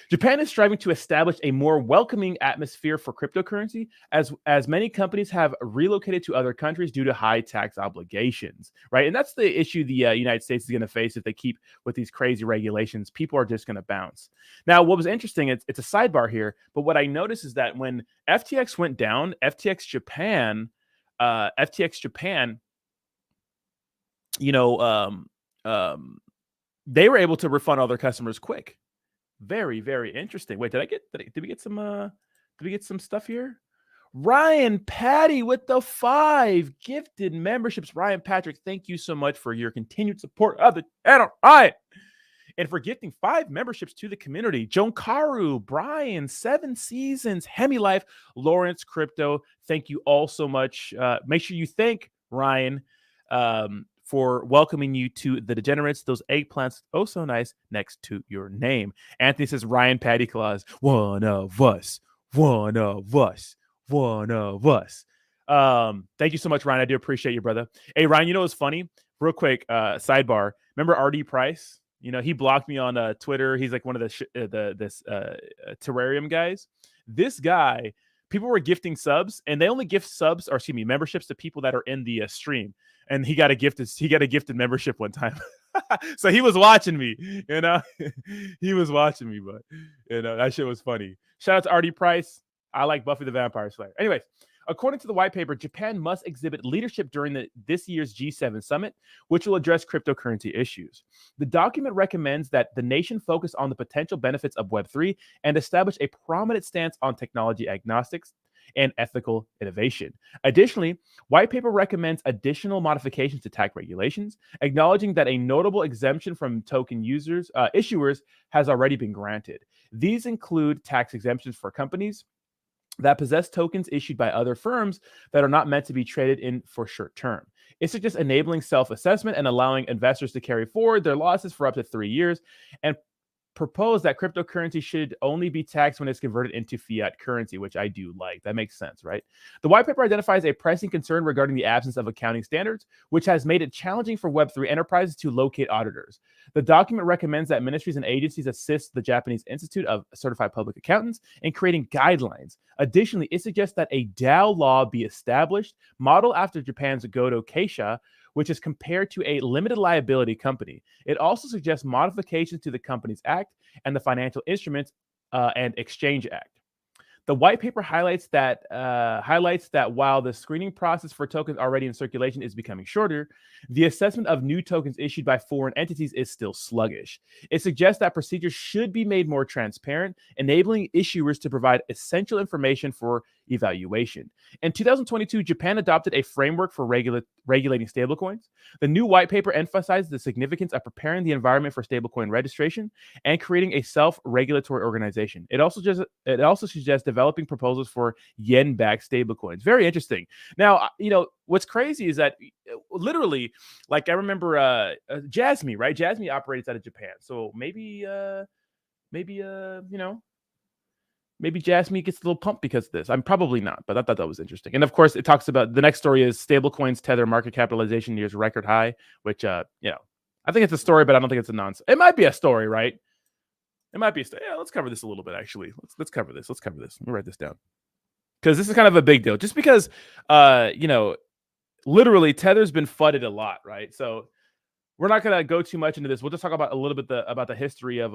Japan is striving to establish a more welcoming atmosphere for cryptocurrency, as many companies have relocated to other countries due to high tax obligations, right? And that's the issue the United States is going to face if they keep with these crazy regulations. People are just going to bounce. Now, what was interesting, it's a sidebar here, but what I noticed is that when FTX went down, FTX Japan, they were able to refund all their customers quick. Very, very interesting. Wait, did we get some stuff here? Ryan Patty with the 5 gifted memberships. Ryan Patrick, thank you so much for your continued support of the channel. All right. And for gifting 5 memberships to the community. Joan Karu, Brian, 7 Seasons, Hemi Life, Lawrence Crypto. Thank you all so much. Make sure you thank Ryan for welcoming you to the Degenerates. Those eggplants, oh so nice, next to your name. Anthony says, Ryan Patty Claus, one of us. Thank you so much, Ryan. I do appreciate you, brother. Hey, Ryan, what's funny? Real quick, sidebar. Remember RD Price? He blocked me on Twitter. He's like one of the terrarium guys. This guy, people were gifting subs, and they only gift memberships to people that are in the stream. And he got a gifted membership one time. So he was watching me, he was watching me, but that shit was funny. Shout out to RD Price. I like Buffy the Vampire Slayer. Anyways, according to the white paper, Japan must exhibit leadership during this year's G7 summit, which will address cryptocurrency issues. The document recommends that the nation focus on the potential benefits of Web3 and establish a prominent stance on technology agnostics and ethical innovation. Additionally, white paper recommends additional modifications to tax regulations, acknowledging that a notable exemption from token issuers has already been granted. These include tax exemptions for companies that possess tokens issued by other firms that are not meant to be traded in for short term. It's just enabling self-assessment and allowing investors to carry forward their losses for up to 3 years and proposed that cryptocurrency should only be taxed when it's converted into fiat currency, which I do like. That makes sense, right? The white paper identifies a pressing concern regarding the absence of accounting standards, which has made it challenging for Web3 enterprises to locate auditors. The document recommends that ministries and agencies assist the Japanese Institute of Certified Public Accountants in creating guidelines. Additionally, it suggests that a DAO law be established, modeled after Japan's Godo Keisha, which is compared to a limited liability company. It also suggests modifications to the Companies Act and the Financial Instruments and Exchange Act. The white paper highlights that while the screening process for tokens already in circulation is becoming shorter, the assessment of new tokens issued by foreign entities is still sluggish. It suggests that procedures should be made more transparent, enabling issuers to provide essential information for evaluation. In 2022, Japan adopted a framework for regulating stablecoins. The new white paper emphasizes the significance of preparing the environment for stablecoin registration and creating a self-regulatory organization. It also suggests developing proposals for yen-backed stablecoins. Very interesting. Now, what's crazy is that literally, like I remember Jasmine, right? Jasmine operates out of Japan, so maybe Jasmine gets a little pumped because of this. I'm probably not, but I thought that was interesting. And of course, it talks about the next story is stablecoins tether market capitalization nears record high, which I think it's a story, but I don't think it's a nonsense. It might be a story, right? It might be a story. Yeah, let's cover this a little bit. Actually, let's cover this. Let me write this down because this is kind of a big deal. Just because, literally Tether's been fudded a lot, right? So we're not going to go too much into this. We'll just talk about a little bit about the history of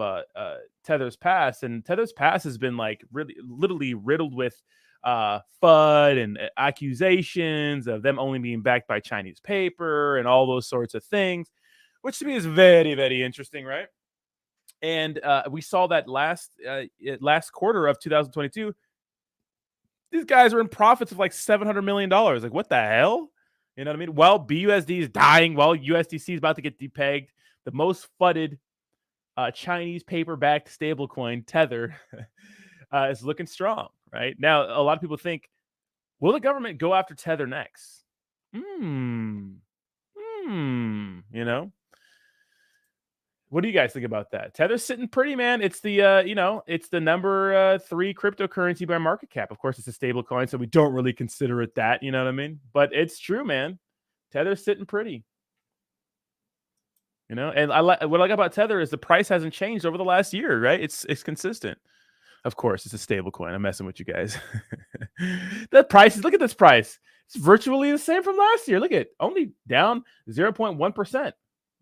Tether's past. And Tether's past has been like literally riddled with FUD and accusations of them only being backed by Chinese paper and all those sorts of things, which to me is very, very interesting, right? And we saw that last quarter of 2022, these guys are in profits of like $700 million. Like, what the hell? You know what I mean? While BUSD is dying, while USDC is about to get depegged, the most fudded Chinese paper-backed stablecoin, Tether, is looking strong, right? Now, a lot of people think, will the government go after Tether next? What do you guys think about that? Tether's sitting pretty, man. It's the it's the number 3 cryptocurrency by market cap. Of course, it's a stable coin, so we don't really consider it that. You know what I mean? But it's true, man. Tether's sitting pretty. And what I like about Tether is the price hasn't changed over the last year, right? It's consistent. Of course, it's a stable coin. I'm messing with you guys. The prices. Look at this price. It's virtually the same from last year. Look at it, only down 0.1%.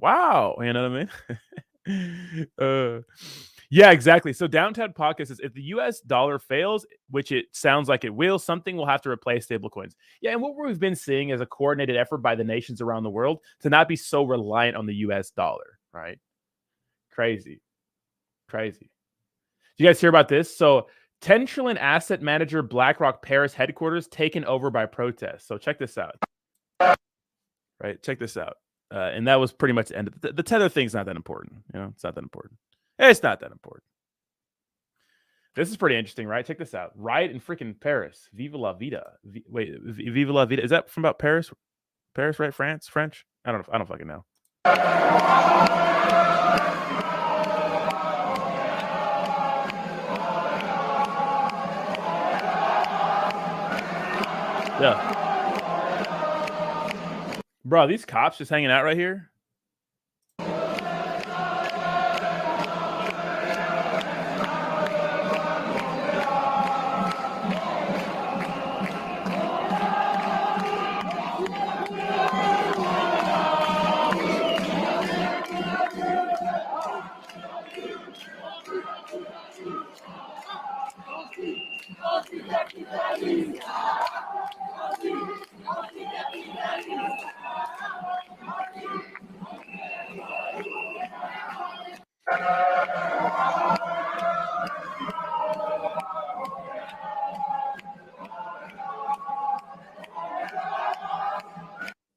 Wow, you know what I mean? Yeah, exactly. So Downtown Podcast says, if the US dollar fails, which it sounds like it will, something will have to replace stablecoins. Yeah, and what we've been seeing is a coordinated effort by the nations around the world to not be so reliant on the US dollar, right? Crazy. Do you guys hear about this? So 10 trillion asset manager BlackRock Paris headquarters taken over by protests. So check this out. Right, check this out. And that was pretty much the end of the Tether thing's not that important. It's not that important. It's not that important. This is pretty interesting, right? Check this out. Riot in freaking Paris. Viva la vida. Viva la vida. Is that from about Paris? Paris, right? France? French? I don't fucking know. Yeah. Bro, these cops just hanging out right here.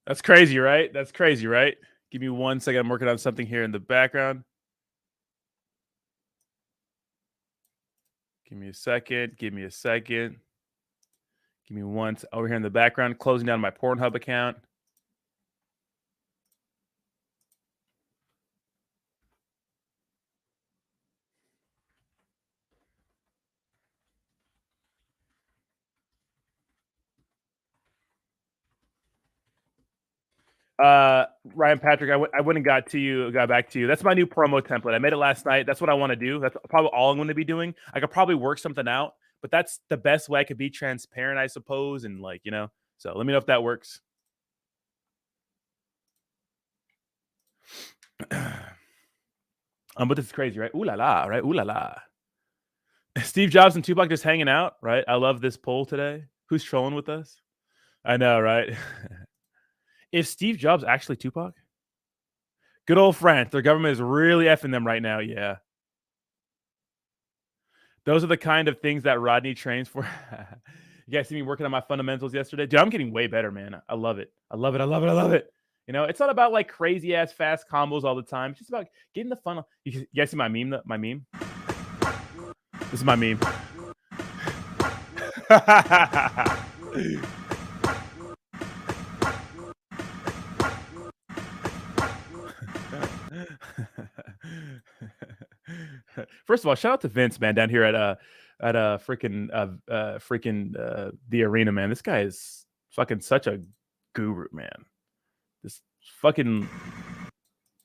That's crazy, right? Give me 1 second. I'm working on something here in the background. Give me a second. Give me one. Over here in the background, closing down my Pornhub account. Ryan Patrick, I went and got back to you. That's my new promo template. I made it last night. That's what I want to do. That's probably all I'm going to be doing. I could probably work something out, but that's the best way I could be transparent, I suppose. And like, so let me know if that works. But this is crazy, right? Ooh la la, right? Ooh la la. Steve Jobs and Tupac just hanging out, right? I love this poll today. Who's trolling with us? I know, right? Is Steve Jobs actually Tupac? Good old France. Their government is really effing them right now. Yeah. Those are the kind of things that Rodney trains for. You guys see me working on my fundamentals yesterday? Dude, I'm getting way better, man. I love it. I love it. I love it. I love it. It's not about like crazy ass fast combos all the time. It's just about getting the fun. You guys see my meme? My meme? This is my meme. First of all, shout out to Vince, man, down here at freaking the arena, man. This guy is fucking such a guru, man. This fucking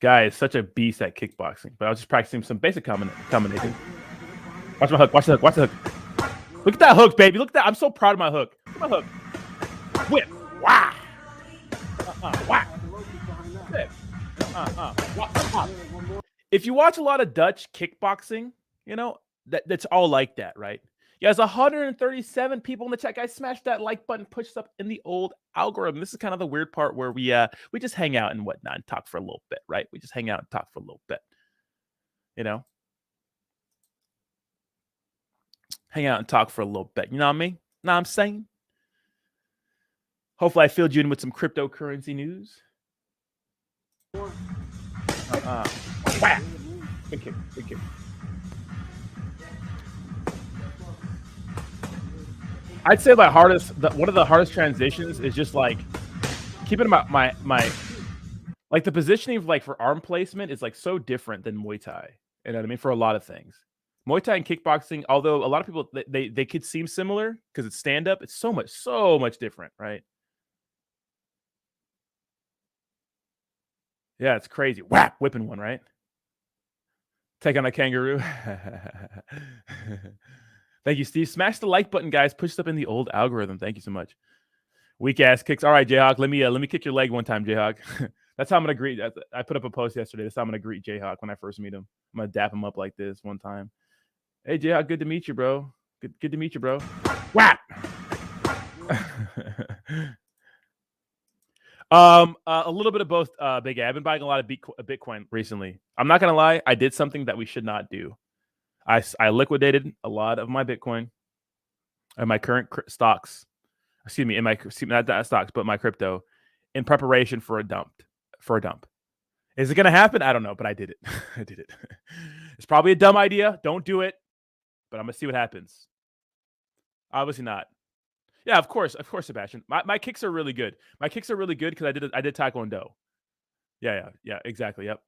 guy is such a beast at kickboxing. But I was just practicing some basic combination. Watch my hook. Watch the hook. Watch the hook. Look at that hook, baby. Look at that. I'm so proud of my hook. Look at my hook. Whip. Wow. Wow. If you watch a lot of Dutch kickboxing, that's all like that, right? Yeah, there's 137 people in the chat. Guys, smash that like button, push us up in the old algorithm. This is kind of the weird part where we just hang out and whatnot and talk for a little bit, right? We just hang out and talk for a little bit. Hang out and talk for a little bit. You know what I mean? Know what I'm saying? Hopefully I filled you in with some cryptocurrency news. Wow. Big kick. Big kick. I'd say one of the hardest transitions is just like keeping my like the positioning of like for arm placement is like so different than Muay Thai. You know what I mean? For a lot of things. Muay Thai and kickboxing, although a lot of people they could seem similar because it's stand up, it's so much different, right? Yeah, it's crazy. Whap, whipping one, right? Take on a kangaroo. Thank you, Steve. Smash the like button, guys. Push it up in the old algorithm. Thank you so much. Weak ass kicks. All right, Jayhawk. Let me kick your leg one time, Jayhawk. That's how I'm gonna greet. I put up a post yesterday. That's how I'm gonna greet Jayhawk when I first meet him. I'm gonna dap him up like this one time. Hey, Jayhawk, good to meet you, bro. Good to meet you, bro. Whap. A little bit of both, Big A. I've been buying a lot of Bitcoin recently. I'm not gonna lie, I did something that we should not do. I liquidated a lot of my Bitcoin and my current stocks. Excuse me, not stocks, but my crypto, in preparation for a dump. Is it gonna happen? I don't know, but I did it. I did it. It's probably a dumb idea. Don't do it. But I'm gonna see what happens. Obviously not. Yeah, of course, Sebastian. My kicks are really good. My kicks are really good because I did Taekwondo. Yeah, exactly. Yep.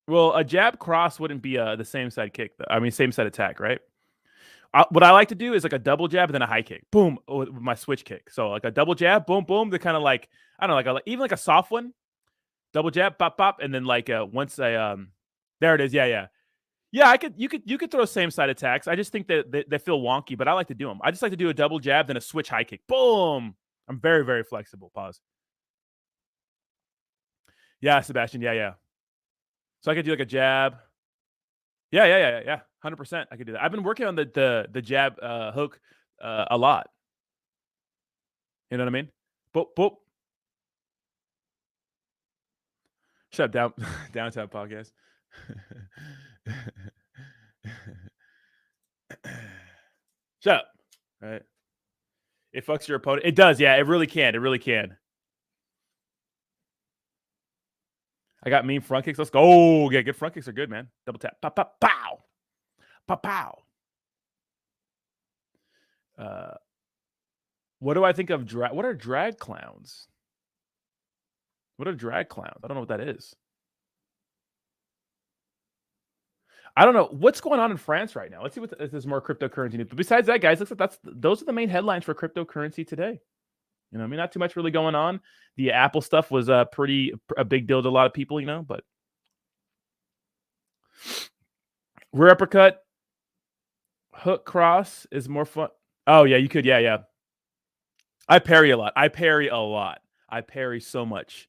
Well, a jab cross wouldn't be the same side kick. I mean, same side attack, right? What I like to do is like a double jab and then a high kick. Boom, with my switch kick. So like a double jab, boom, boom. They're kind of like, I don't know, even like a soft one. Double jab, pop, pop, and then like once I there it is. Yeah. Yeah, you could throw same side attacks. I just think that they feel wonky, but I like to do them. I just like to do a double jab, then a switch high kick. Boom. I'm very, very flexible. Pause. Yeah, Sebastian. Yeah. So I could do like a jab. Yeah. 100%. I could do that. I've been working on the jab hook a lot. You know what I mean? Boop. Shut down. Downtown podcast. Shut up. All right. It fucks your opponent. It does. Yeah, it really can. I got mean front kicks. Let's go. Oh, yeah, good front kicks are good, man. Double tap. Pop, pop, pow. Pow, pow. What do I think of drag? What are drag clowns? I don't know what that is. I don't know what's going on in France right now. Let's see if there's more cryptocurrency news. But besides that, guys, those are the main headlines for cryptocurrency today. You know, I mean, not too much really going on. The Apple stuff was a big deal to a lot of people, you know, but rear uppercut, hook cross is more fun. Oh yeah, you could. Yeah, yeah. I parry a lot. I parry so much.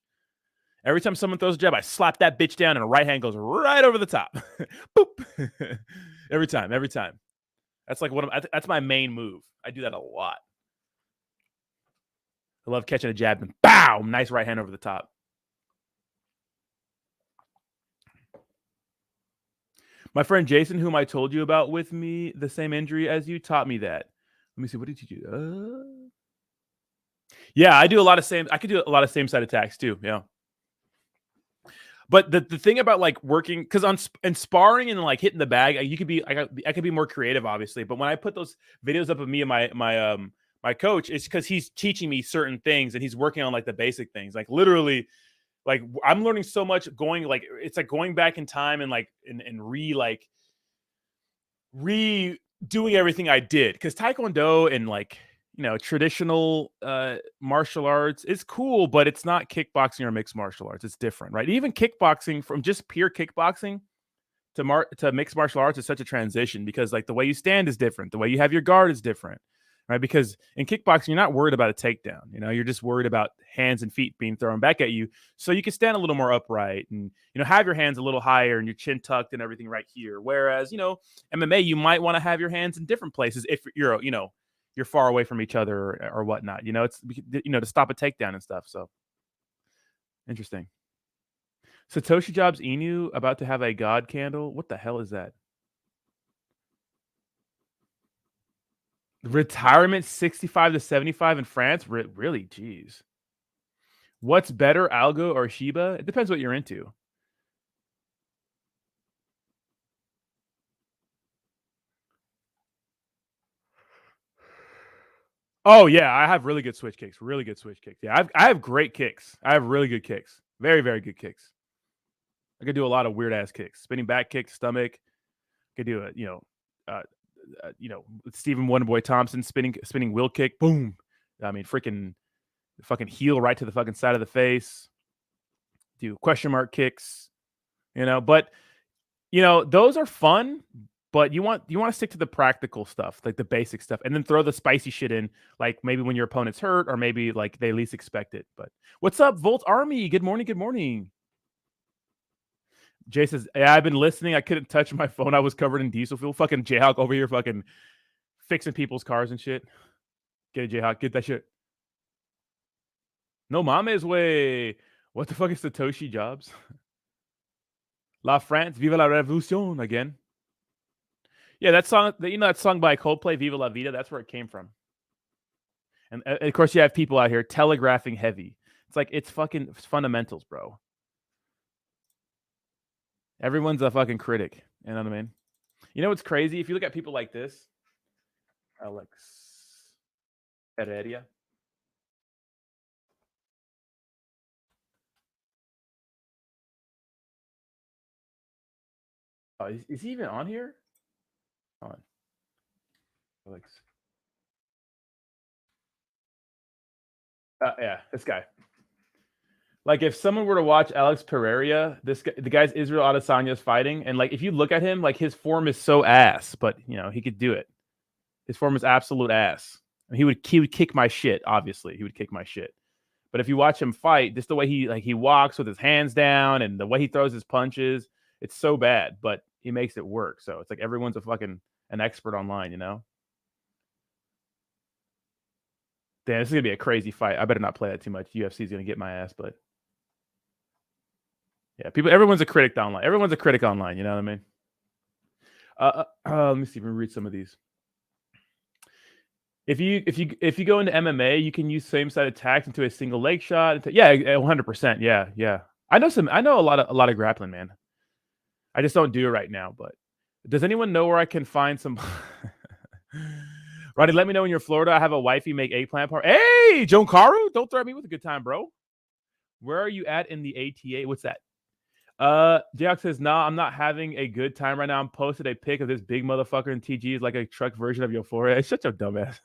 Every time someone throws a jab, I slap that bitch down and a right hand goes right over the top. Boop. every time. That's like that's my main move. I do that a lot. I love catching a jab and bow, nice right hand over the top. My friend Jason, whom I told you about with me, the same injury as you, taught me that. Let me see. What did you do? Yeah, I do a lot of same. I could do a lot of same side attacks too. Yeah. But the thing about like working, because in sparring and like hitting the bag, you could be I could be more creative, obviously. But when I put those videos up of me and my coach, it's because he's teaching me certain things and he's working on like the basic things. Like literally, like I'm learning so much going like it's like going back in time and like and redoing everything I did, because Taekwondo and like, you know, traditional martial arts is cool, but it's not kickboxing or mixed martial arts. It's different, right? Even kickboxing, from just pure kickboxing to mixed martial arts, is such a transition, because like the way you stand is different, the way you have your guard is different, right? Because in kickboxing, you're not worried about a takedown. You know, you're just worried about hands and feet being thrown back at you, so you can stand a little more upright and, you know, have your hands a little higher and your chin tucked and everything right here. Whereas, you know, MMA, you might want to have your hands in different places if you're, you know, you're far away from each other or whatnot. You know, it's, you know, to stop a takedown and stuff. So interesting. Satoshi Jobs Inu about to have a God candle. What the hell is that? Retirement 65 to 75 in France? Really? Jeez. What's better, Algo or Shiba? It depends what you're into. Oh yeah, I have really good switch kicks. Really good switch kicks. Yeah, I have great kicks. I have really good kicks. Very, very good kicks. I could do a lot of weird ass kicks. Spinning back kick, stomach. I could do a, you know, Stephen Wonderboy Thompson spinning wheel kick. Boom. I mean, fucking heel right to the fucking side of the face. Do question mark kicks. You know, but you know, those are fun, but you want to stick to the practical stuff, like the basic stuff, and then throw the spicy shit in, like maybe when your opponent's hurt or maybe like they least expect it. But what's up, Volt Army? Good morning. Good morning. Jay says, yeah, I've been listening. I couldn't touch my phone. I was covered in diesel fuel. Fucking Jayhawk over here fucking fixing people's cars and shit. Get it, Jayhawk. Get that shit. No mames way. What the fuck is Satoshi Jobs? La France, Viva la Revolution again. Yeah, that song, you know, that song by Coldplay, Viva la Vida, that's where it came from. And of course, you have people out here telegraphing heavy. It's like, it's fundamentals, bro. Everyone's a fucking critic. You know what I mean? You know what's crazy? If you look at people like this, Alex Heredia. Oh, is he even on here? Hold on. Alex. Yeah, this guy. Like, if someone were to watch Alex Pereira, the guy's Israel Adesanya's fighting, and like, if you look at him, like, his form is so ass, but you know, he could do it. His form is absolute ass. He would kick my shit. Obviously, he would kick my shit. But if you watch him fight, just the way he walks with his hands down and the way he throws his punches, it's so bad, but he makes it work. So it's like everyone's an expert online, you know? Damn, this is gonna be a crazy fight. I better not play that too much. UFC is gonna get my ass, but yeah, everyone's a critic online. Everyone's a critic online, you know what I mean? Let me see if we read some of these. If you go into MMA, you can use same side attacks into a single leg shot. Yeah, 100%. Yeah. I know a lot of grappling, man. I just don't do it right now. But does anyone know where I can find some? Roddy, let me know when you're in Florida. I have a wifey make eggplant party. Hey, Joan Caru, don't threaten me with a good time, bro. Where are you at in the ATA? What's that? Jayok says, nah, I'm not having a good time right now. I'm posted a pic of this big motherfucker in TG is like a truck version of your forehead. Shut your dumb ass.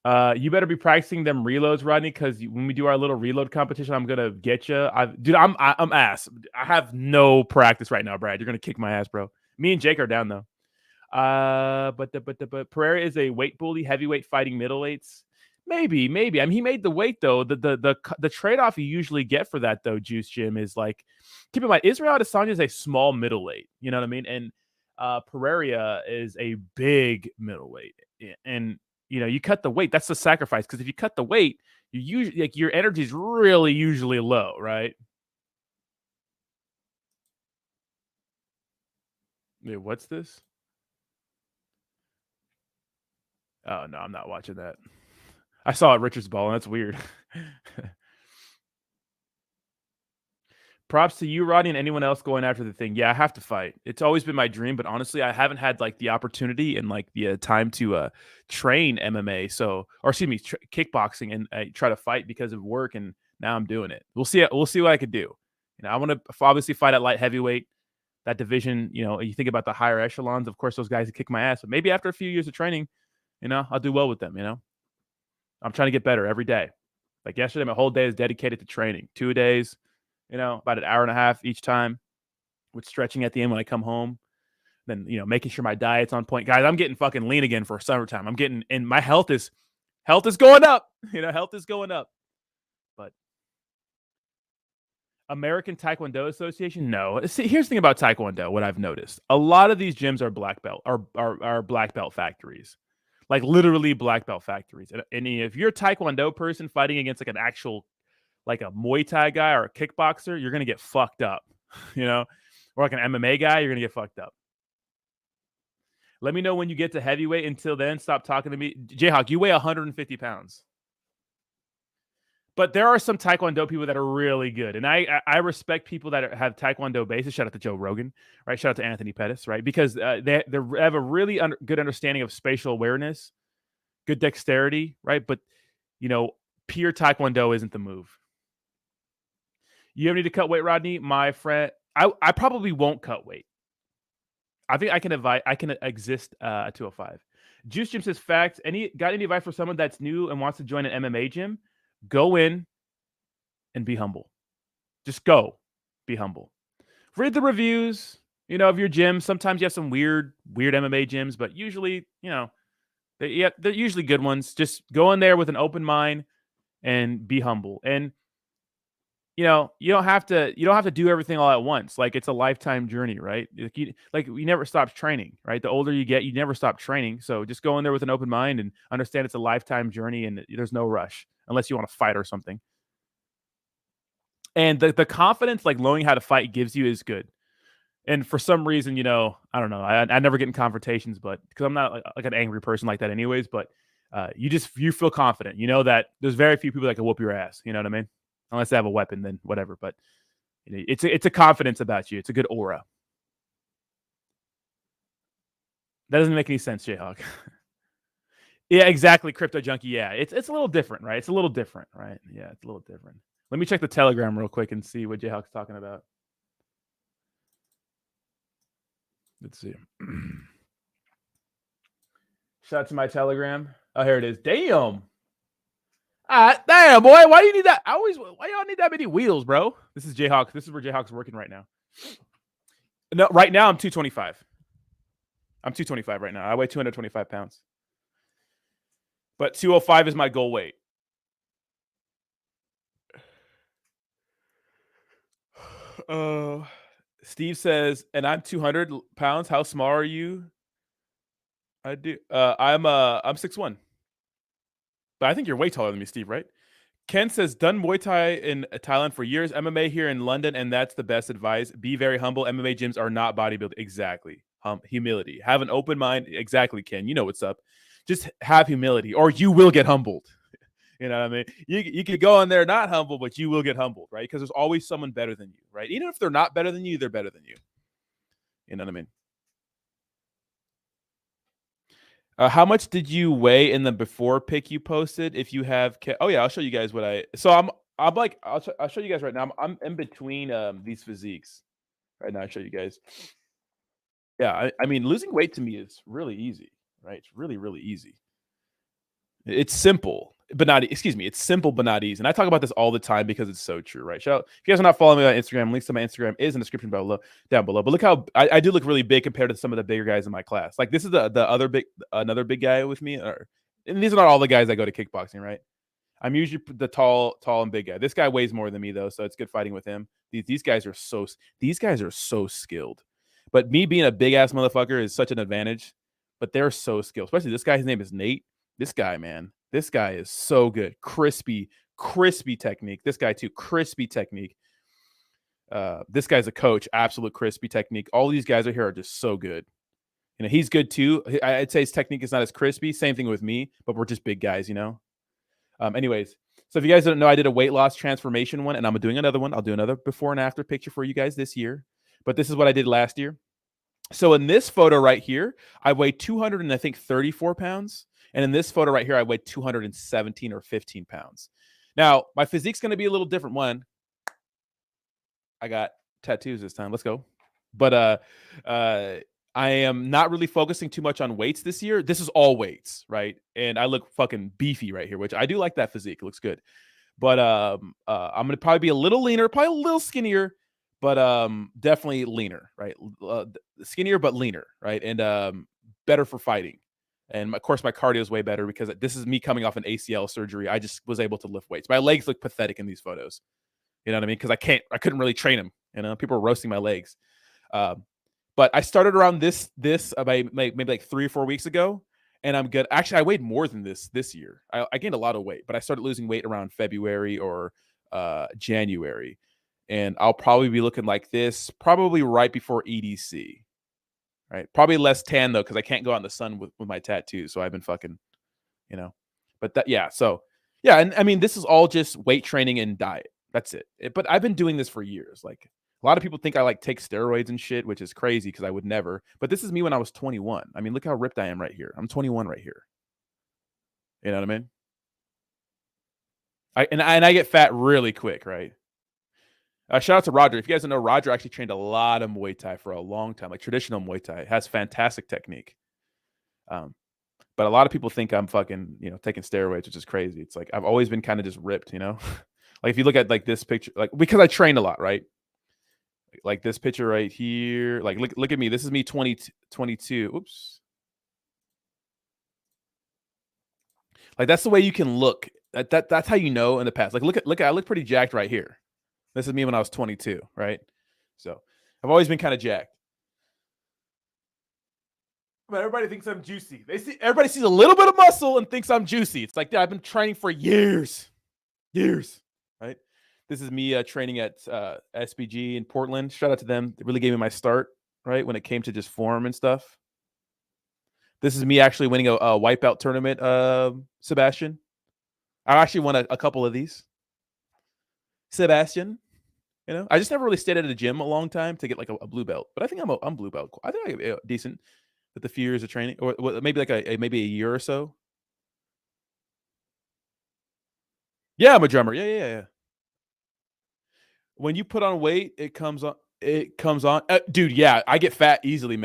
You better be practicing them reloads, Rodney, because when we do our little reload competition, I'm gonna get you. Dude, I'm ass. I have no practice right now, Brad. You're gonna kick my ass, bro. Me and Jake are down though. But Pereira is a weight bully, heavyweight fighting middleweights. Maybe. I mean, he made the weight though. The trade off you usually get for that though, Juice Jim, is like, keep in mind, Israel Adesanya is a small middleweight. You know what I mean? And Pereira is a big middleweight, and you know, you cut the weight. That's the sacrifice, because if you cut the weight, you usually like your energy is really usually low, right? Wait, what's this? Oh no, I'm not watching that. I saw it Richard's ball, and that's weird. Props to you, Rodney, and anyone else going after the thing. Yeah, I have to fight. It's always been my dream, but honestly, I haven't had like the opportunity and like the time to train MMA. So, or excuse me, kickboxing, and try to fight because of work. And now I'm doing it. We'll see. We'll see what I could do. You know, I want to obviously fight at light heavyweight. That division, you know, you think about the higher echelons. Of course, those guys would kick my ass. But maybe after a few years of training, you know, I'll do well with them. You know, I'm trying to get better every day. Like yesterday, my whole day is dedicated to training. 2 days. You know, about an hour and a half each time, with stretching at the end when I come home. Then, you know, making sure my diet's on point. Guys, I'm getting fucking lean again for summertime. I'm getting, and my health is going up. You know, health is going up. But American Taekwondo Association, no. See, here's the thing about Taekwondo, what I've noticed. A lot of these gyms are black belt, are black belt factories. Like literally black belt factories. And if you're a Taekwondo person fighting against like an actual, like a Muay Thai guy or a kickboxer, you're going to get fucked up, you know, or like an MMA guy, you're going to get fucked up. Let me know when you get to heavyweight. Until then, stop talking to me. Jayhawk, you weigh 150 pounds. But there are some Taekwondo people that are really good. And I respect people that have Taekwondo bases. Shout out to Joe Rogan, right? Shout out to Anthony Pettis, right? Because they have a really good understanding of spatial awareness, good dexterity, right? But, you know, pure Taekwondo isn't the move. You ever need to cut weight, Rodney? My friend, I probably won't cut weight. I think I can exist at 205. Juice Jim says, facts. Got any advice for someone that's new and wants to join an MMA gym? Go in and be humble. Just go. Be humble. Read the reviews, you know, of your gym. Sometimes you have some weird MMA gyms, but usually, you know, they're usually good ones. Just go in there with an open mind and be humble. And you know, you don't have to do everything all at once. Like, it's a lifetime journey, right? Like you never stop training, right? The older you get, you never stop training. So just go in there with an open mind and understand it's a lifetime journey, and there's no rush unless you want to fight or something. And the confidence, like knowing how to fight, gives you is good. And for some reason, you know, I don't know, I never get in confrontations, but because I'm not like an angry person like that anyways. But you feel confident. You know that there's very few people that can whoop your ass. You know what I mean? Unless they have a weapon, then whatever. But you know, it's a confidence about you. It's a good aura. That doesn't make any sense, Jayhawk. Yeah, exactly, Crypto Junkie. Yeah, it's a little different, right? It's a little different, right? Yeah, it's a little different. Let me check the Telegram real quick and see what Jayhawk's talking about. Let's see. Shout out to my Telegram. Oh, here it is. Damn. Damn, boy. Why do you need that? Why y'all need that many wheels, bro? This is Jayhawk. This is where Jayhawk's working right now. No, right now I'm 225. I'm 225 right now. I weigh 225 pounds. But 205 is my goal weight. Steve says, and I'm 200 pounds. How small are you? I'm 6'1". But I think you're way taller than me, Steve, right? Ken says, done Muay Thai in Thailand for years, MMA here in London, and that's the best advice. Be very humble. MMA gyms are not bodybuilding. Exactly. Humility. Have an open mind. Exactly, Ken. You know what's up. Just have humility, or you will get humbled. You know what I mean? You could go in there not humble, but you will get humbled, right? Because there's always someone better than you, right? Even if they're not better than you, they're better than you. You know what I mean? How much did you weigh in the before pic you posted? If you have, oh yeah, I'll show you guys what I'm like, I'll show you guys right now. I'm in between these physiques right now. I'll show you guys. Yeah, I mean, losing weight to me is really easy, right? It's really, really easy. It's simple, but not, excuse me, it's simple, but not easy. And I talk about this all the time because it's so true, right? Shout out, if you guys are not following me on Instagram, links to my Instagram is in the description down below. But look how I do look really big compared to some of the bigger guys in my class. Like this is another big guy with me. And these are not all the guys that go to kickboxing, right? I'm usually the tall and big guy. This guy weighs more than me though, so it's good fighting with him. These guys are so skilled. But me being a big ass motherfucker is such an advantage. But they're so skilled, especially this guy. His name is Nate. This guy, man, this guy is so good. Crispy technique. This guy too, crispy technique. This guy's a coach, absolute crispy technique. All these guys right here are just so good. You know, he's good too. I'd say his technique is not as crispy. Same thing with me, but we're just big guys, you know. Anyways, so if you guys don't know, I did a weight loss transformation one, and I'm doing another one. I'll do another before and after picture for you guys this year. But this is what I did last year. So in this photo right here, I weighed 234 pounds. And in this photo right here, I weighed 217 or 15 pounds. Now, my physique's going to be a little different. One, I got tattoos this time. Let's go. But I am not really focusing too much on weights this year. This is all weights, right? And I look fucking beefy right here, which I do like that physique. It looks good. But I'm going to probably be a little leaner, probably a little skinnier, but definitely leaner, right? Skinnier but leaner, right? And better for fighting. And of course, my cardio is way better because this is me coming off an ACL surgery. I just was able to lift weights. My legs look pathetic in these photos. You know what I mean? Because I couldn't really train them. You know, people were roasting my legs. But I started around this maybe like 3 or 4 weeks ago, and I'm good. Actually, I weighed more than this year. I gained a lot of weight, but I started losing weight around February or January. And I'll probably be looking like this probably right before EDC. Right. Probably less tan though, because I can't go out in the sun with my tattoos. So I've been fucking, you know, but so yeah. And I mean, this is all just weight training and diet. That's it. But I've been doing this for years. Like a lot of people think I like take steroids and shit, which is crazy because I would never. But this is me when I was 21. I mean, look how ripped I am right here. I'm 21 right here. You know what I mean? I get fat really quick, right? Shout out to Roger. If you guys don't know, Roger actually trained a lot of Muay Thai for a long time, like traditional Muay Thai. It has fantastic technique. But a lot of people think I'm fucking, you know, taking steroids, which is crazy. It's like I've always been kind of just ripped, you know? Like if you look at like this picture, like because I trained a lot, right? Like this picture right here. Like look at me. This is me 22. Oops. Like that's the way you can look. That's how you know in the past. Like look at I look pretty jacked right here. This is me when I was 22, right? So I've always been kind of jacked. But everybody thinks I'm juicy. Everybody sees a little bit of muscle and thinks I'm juicy. It's like, I've been training for years, right? This is me training at SBG in Portland. Shout out to them. They really gave me my start, right? When it came to just form and stuff. This is me actually winning a wipeout tournament, Sebastian. I actually won a couple of these. Sebastian, you know, I just never really stayed at a gym a long time to get like a blue belt, but I think I'm blue belt. I think I'm decent with the few years of training, or maybe like maybe a year or so. Yeah, I'm a drummer. Yeah. When you put on weight, it comes on. Dude. Yeah, I get fat easily,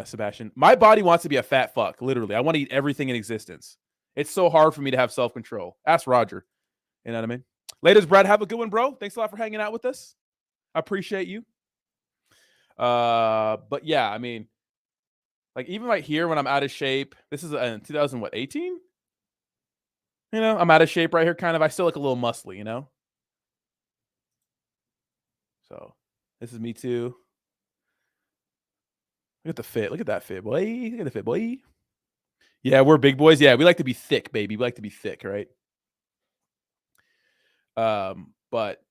Sebastian. My body wants to be a fat fuck. Literally, I want to eat everything in existence. It's so hard for me to have self-control. Ask Roger. You know what I mean? Ladies, Brad, have a good one, bro. Thanks a lot for hanging out with us. I appreciate you. But yeah, I mean, like even right here when I'm out of shape, this is in 2018. You know, I'm out of shape right here, kind of. I still look a little muscly, you know. So this is me too. Look at the fit. Look at that fit, boy. Look at the fit, boy. Yeah, we're big boys. Yeah, we like to be thick, baby. We like to be thick, right? But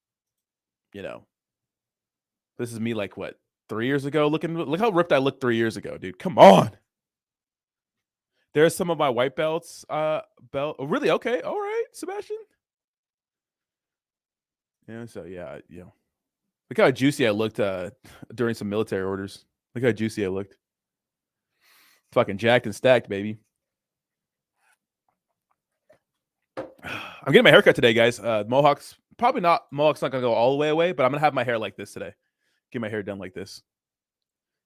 you know, this is me like what, 3 years ago? Look how ripped I looked 3 years ago, dude. Come on. There's some of my white belts. Oh, really? Okay. All right, Sebastian. Yeah, so yeah, you know. Look how juicy I looked during some military orders. Look how juicy I looked. Fucking jacked and stacked, baby. I'm getting my haircut today, guys. Mohawk's not gonna go all the way away, but I'm gonna have my hair like this today. Get my hair done like this.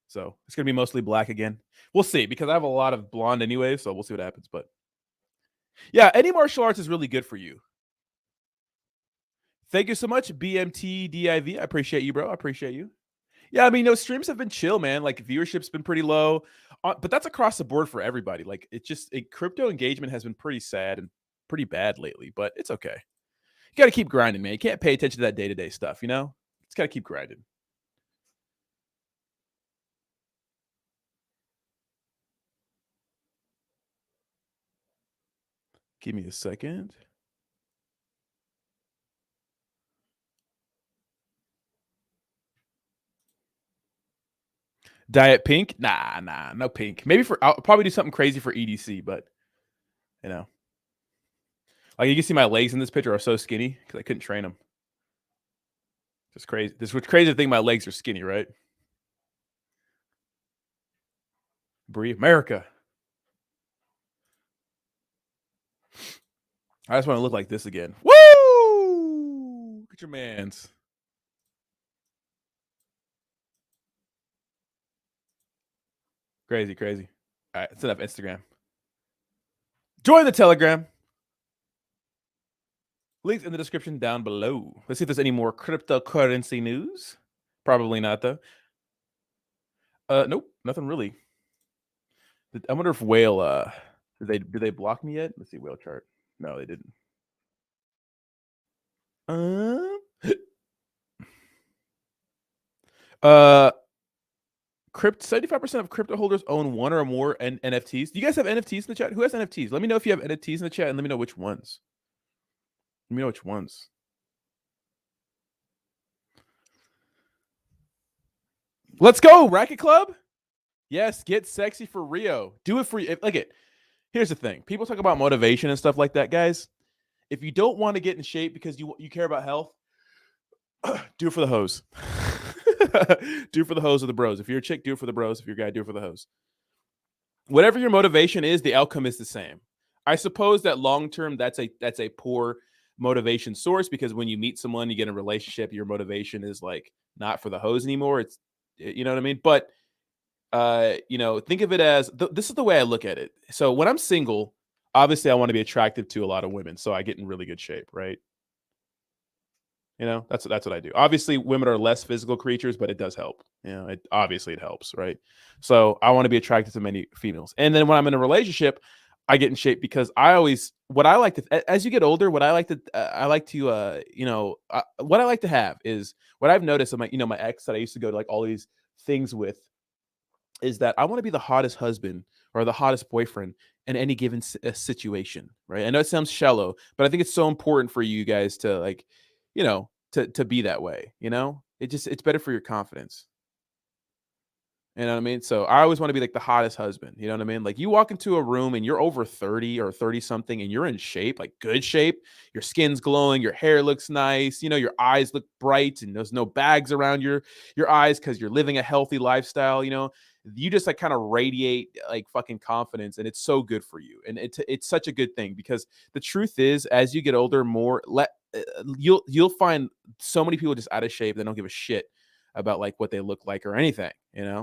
So it's gonna be mostly black again. We'll see, because I have a lot of blonde anyway, so we'll see what happens. But Yeah, any martial arts is really good for you. Thank you so much, BMTDIV. I appreciate you, bro. I appreciate you. Yeah, I mean, streams have been chill, man. Like viewership's been pretty low, but that's across the board for everybody. Like crypto engagement has been pretty sad and pretty bad lately, but it's okay. You got to keep grinding, man. You can't pay attention to that day-to-day stuff, you know? It's got to keep grinding. Give me a second. Diet pink? Nah, no pink. Maybe I'll probably do something crazy for EDC, but you know. Like you can see my legs in this picture are so skinny because I couldn't train them. Just crazy. This is crazy thing. My legs are skinny, right? Brie, America. I just want to look like this again. Woo! Look at your mans. Crazy. All right, set up Instagram. Join the Telegram. Links in the description down below. Let's see if there's any more cryptocurrency news. Probably not, though. Nope, nothing really. I wonder if Whale, did they block me yet? Let's see, Whale chart. No, they didn't. 75% of crypto holders own one or more NFTs. Do you guys have NFTs in the chat? Who has NFTs? Let me know if you have NFTs in the chat and let me know which ones. Let me know which ones. Let's go, Racket Club. Yes, get sexy for Rio. Do it for you. Like it. Here's the thing. People talk about motivation and stuff like that, guys. If you don't want to get in shape because you care about health, do it for the hoes. Do it for the hoes or the bros. If you're a chick, do it for the bros. If you're a guy, do it for the hoes. Whatever your motivation is, the outcome is the same. I suppose that long term, that's a poor motivation source because when you meet someone, you get in a relationship, your motivation is like not for the hoes anymore. It's, you know what I mean? But think of it as this is the way I look at it. So when I'm single, obviously I want to be attractive to a lot of women, so I get in really good shape, right? That's what I do. Obviously, women are less physical creatures, but it does help. Obviously it helps, right? So I want to be attracted to many females. And then when I'm in a relationship, I get in shape because what I like to, as you get older, what I like to have is what I've noticed of my ex that I used to go to like all these things with is that I want to be the hottest husband or the hottest boyfriend in any given situation, right? I know it sounds shallow, but I think it's so important for you guys to like, to be that way, it's better for your confidence. You know what I mean? So I always want to be like the hottest husband. You know what I mean? Like you walk into a room and you're over 30 or 30 something and you're in shape, like good shape. Your skin's glowing, your hair looks nice, your eyes look bright and there's no bags around your eyes because you're living a healthy lifestyle, you just like kind of radiate like fucking confidence and it's so good for you. And it's such a good thing because the truth is as you get older, you'll find so many people just out of shape. They don't give a shit about like what they look like or anything,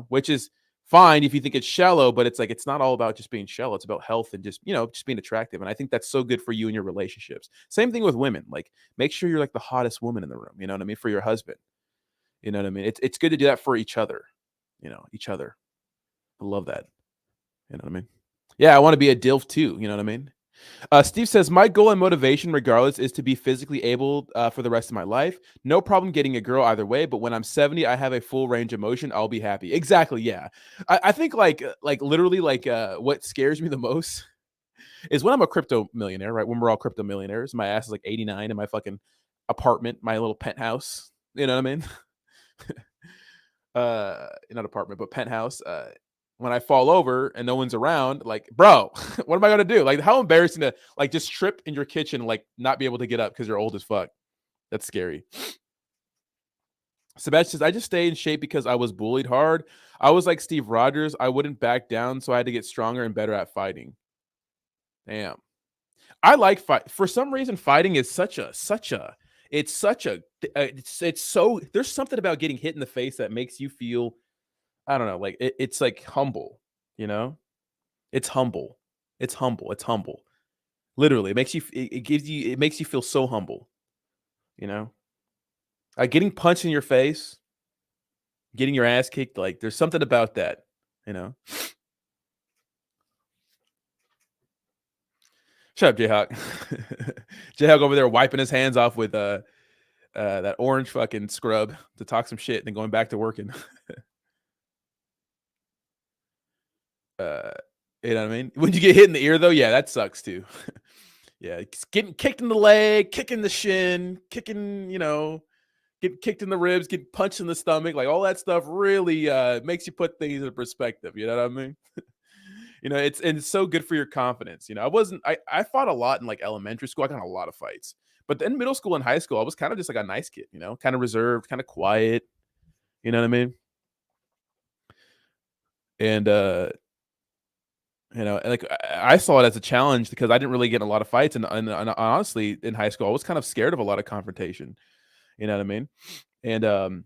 which is fine if you think it's shallow, but it's like, it's not all about just being shallow. It's about health and just being attractive. And I think that's so good for you in your relationships. Same thing with women. Like make sure you're like the hottest woman in the room. You know what I mean? For your husband, you know what I mean? It's good to do that for each other, each other. I love that. You know what I mean? Yeah. I want to be a DILF too. You know what I mean? Steve says, my goal and motivation, regardless, is to be physically able for the rest of my life. No problem getting a girl either way, but when I'm 70, I have a full range of motion. I'll be happy. Exactly. Yeah. I think like literally like what scares me the most is when I'm a crypto millionaire, right? When we're all crypto millionaires, my ass is like 89 in my fucking apartment, my little penthouse. You know what I mean? Not apartment, but penthouse. When I fall over and no one's around, like, bro, what am I gonna do? Like, how embarrassing to like just trip in your kitchen, and, like, not be able to get up because you're old as fuck. That's scary. Sebastian says, I just stay in shape because I was bullied hard. I was like Steve Rogers. I wouldn't back down, so I had to get stronger and better at fighting. Damn. I like fight. For some reason, fighting is it's so there's something about getting hit in the face that makes you feel, I don't know, like it's like humble, It's humble. It's humble. Literally, it makes you. It makes you feel so humble. You know, getting punched in your face, getting your ass kicked. Like there's something about that. You know. Shut up, Jayhawk. Jayhawk over there wiping his hands off with that orange fucking scrub to talk some shit and then going back to working. You know what I mean? When you get hit in the ear, though, yeah, that sucks too. Yeah, getting kicked in the leg, kicking the shin, kicking, getting kicked in the ribs, getting punched in the stomach, like all that stuff really makes you put things in perspective. You know what I mean? It's so good for your confidence. I fought a lot in like elementary school. I got in a lot of fights, but then middle school and high school, I was kind of just like a nice kid, kind of reserved, kind of quiet. You know what I mean? And like I saw it as a challenge because I didn't really get in a lot of fights, and honestly, in high school, I was kind of scared of a lot of confrontation. You know what I mean? And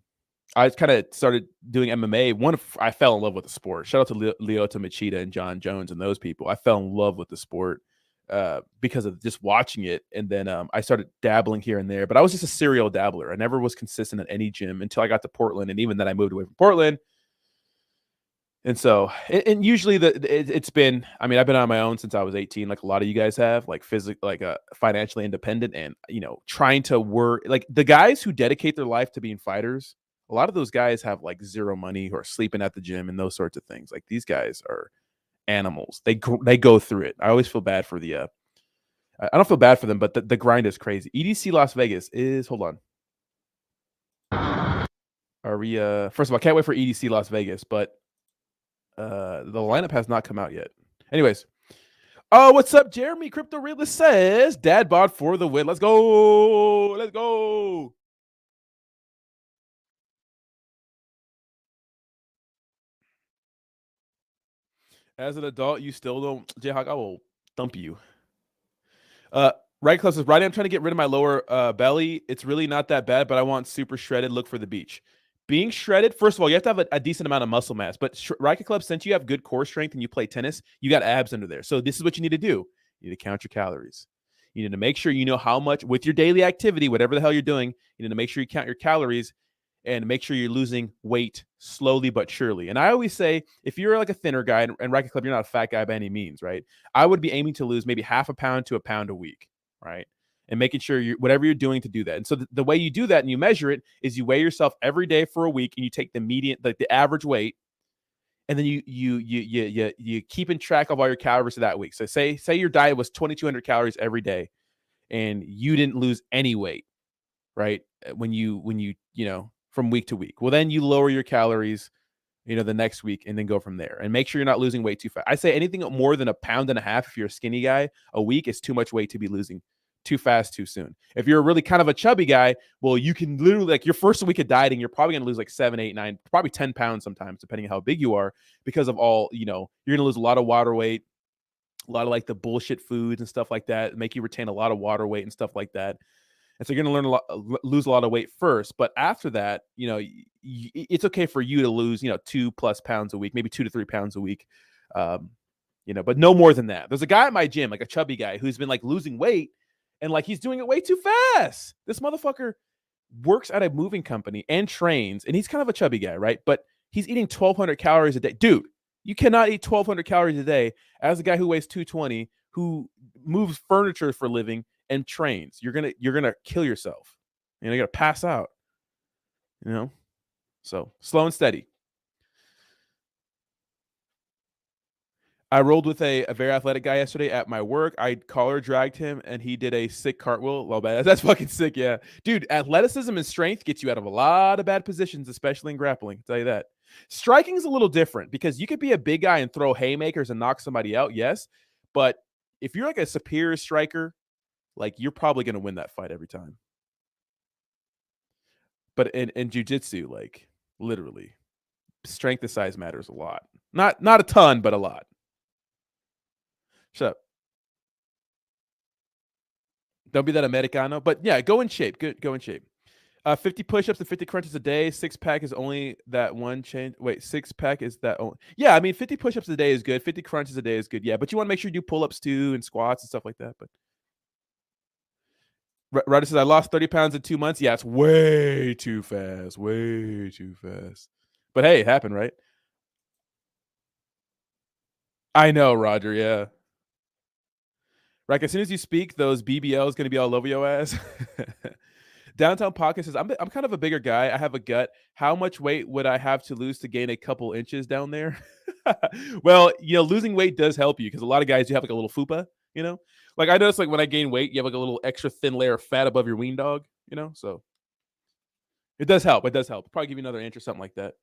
I kind of started doing MMA. I fell in love with the sport. Shout out to Lyoto Machida and John Jones and those people. I fell in love with the sport because of just watching it. And then I started dabbling here and there, but I was just a serial dabbler. I never was consistent at any gym until I got to Portland. And even then I moved away from Portland. And so, and usually it's been, I've been on my own since I was 18, like a lot of you guys have, like financially independent and, trying to work. Like the guys who dedicate their life to being fighters, a lot of those guys have like zero money or sleeping at the gym and those sorts of things. Like these guys are animals. They go through it. I always feel bad for I don't feel bad for them, but the grind is crazy. EDC Las Vegas is, hold on. Are we, first of all, I can't wait for EDC Las Vegas, but the lineup has not come out yet. Anyways, what's up, Jeremy? Crypto Realist says, Dad bod for the win. Let's go. Let's go. As an adult, you still don't, Jayhawk, I will thump you. Right Club says, Rodney, I'm trying to get rid of my lower belly. It's really not that bad, but I want super shredded. Look for the beach. Being shredded, first of all, you have to have a decent amount of muscle mass. But Rocket Club, since you have good core strength and you play tennis, you got abs under there. So this is what you need to do. You need to count your calories. You need to make sure you know how much with your daily activity, whatever the hell you're doing, you need to make sure you count your calories and make sure you're losing weight slowly but surely. And I always say, if you're like a thinner guy, and Rocket Club, you're not a fat guy by any means, right? I would be aiming to lose maybe half a pound to a pound a week, right? And making sure whatever you're doing to do that. And so the way you do that and you measure it is you weigh yourself every day for a week and you take the median, like the average weight, and then you keep in track of all your calories for that week. So say your diet was 2,200 calories every day, and you didn't lose any weight, right? When you from week to week. Well, then you lower your calories, the next week, and then go from there. And make sure you're not losing weight too fast. I say anything more than 1.5 pounds, if you're a skinny guy, a week is too much weight to be losing too fast, too soon. If you're really kind of a chubby guy, well, you can literally, like your first week of dieting, you're probably going to lose like 7, 8, 9, probably 10 pounds sometimes, depending on how big you are, because of all, you're going to lose a lot of water weight, a lot of like the bullshit foods and stuff like that, make you retain a lot of water weight and stuff like that. And so you're going to lose a lot of weight first. But after that, it's okay for you to lose, 2+ pounds a week, maybe 2 to 3 pounds a week, but no more than that. There's a guy at my gym, like a chubby guy, who's been like losing weight. And like he's doing it way too fast. This motherfucker works at a moving company and trains, and he's kind of a chubby guy, right? But he's eating 1,200 calories a day. Dude, you cannot eat 1,200 calories a day as a guy who weighs 220, who moves furniture for a living and trains. You're gonna kill yourself. You're gonna pass out. So slow and steady. I rolled with a very athletic guy yesterday at my work. I collar dragged him, and he did a sick cartwheel. Well, that's fucking sick, yeah. Dude, athleticism and strength gets you out of a lot of bad positions, especially in grappling. I'll tell you that. Striking is a little different because you could be a big guy and throw haymakers and knock somebody out, yes. But if you're like a superior striker, like you're probably going to win that fight every time. But in jiu-jitsu, like literally, strength and size matters a lot. Not a ton, but a lot. Shut up. Don't be that Americano. But yeah, go in shape. Go in shape. 50 push-ups and 50 crunches a day. 6-pack is only that one change. Wait, 6-pack is that only? Yeah, I mean, 50 push-ups a day is good. 50 crunches a day is good. Yeah, but you want to make sure you do pull-ups too and squats and stuff like that. But Ryder says, I lost 30 pounds in 2 months. Yeah, it's way too fast. Way too fast. But hey, it happened, right? I know, Roger. Yeah. Right. As soon as you speak, those BBL is going to be all over your ass. Downtown Pocket says, I'm kind of a bigger guy. I have a gut. How much weight would I have to lose to gain a couple inches down there? Well, losing weight does help you because a lot of guys do have like a little fupa, Like I notice like when I gain weight, you have like a little extra thin layer of fat above your ween dog, So it does help. It does help. Probably give you another inch or something like that.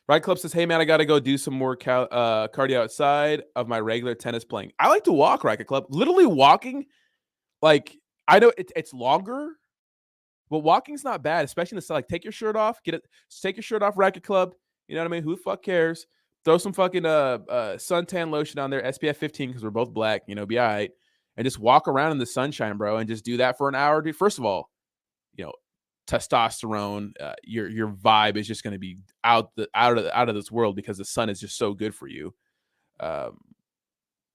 Ride Club says, hey, man, I got to go do some more cardio outside of my regular tennis playing. I like to walk, Racket Club. Literally walking, like, I know it's longer, but walking's not bad, especially in the sun. Like, take your shirt off. Take your shirt off, Racket Club. You know what I mean? Who the fuck cares? Throw some fucking suntan lotion on there, SPF 15, because we're both black, be all right. And just walk around in the sunshine, bro, and just do that for an hour. Dude. First of all, testosterone, your vibe is just going to be out of this world because the sun is just so good for you. And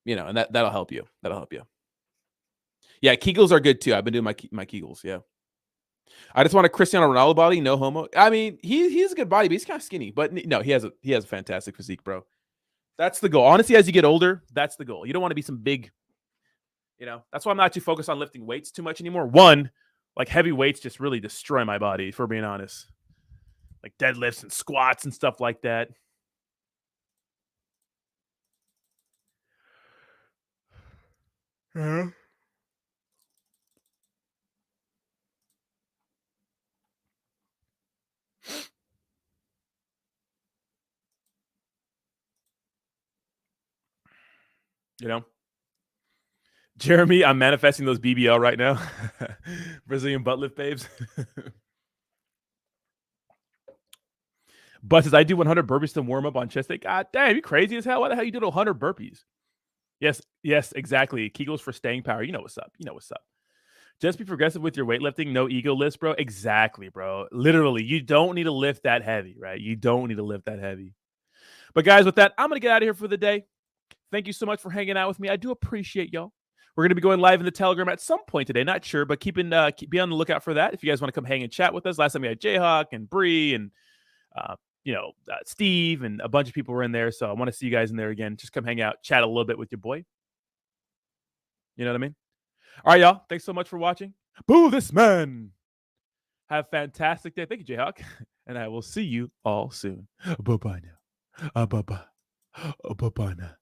that'll help you. That'll help you. Yeah, Kegels are good too. I've been doing my Kegels. Yeah. I just want a Cristiano Ronaldo body, no homo. I mean, he's a good body, but he's kind of skinny. But no, he has a fantastic physique, bro. That's the goal. Honestly, as you get older, that's the goal. You don't want to be some big, That's why I'm not too focused on lifting weights too much anymore. One, like heavy weights just really destroy my body, if we're being honest. Like deadlifts and squats and stuff like that. Jeremy, I'm manifesting those BBL right now. Brazilian butt lift babes. But says I do 100 burpees to warm up on chest day. God damn, you crazy as hell. Why the hell you did 100 burpees? Yes, exactly. Kegels for staying power. You know what's up. Just be progressive with your weightlifting. No ego lifts, bro. Exactly, bro. Literally, you don't need to lift that heavy, right? You don't need to lift that heavy. But guys, with that, I'm going to get out of here for the day. Thank you so much for hanging out with me. I do appreciate y'all. We're going to be going live in the Telegram at some point today. Not sure, but be on the lookout for that. If you guys want to come hang and chat with us. Last time we had Jayhawk and Bree and, Steve and a bunch of people were in there. So I want to see you guys in there again. Just come hang out, chat a little bit with your boy. You know what I mean? All right, y'all. Thanks so much for watching. Boo this man. Have a fantastic day. Thank you, Jayhawk. And I will see you all soon. Bye-bye now. Bye-bye. Bye-bye now.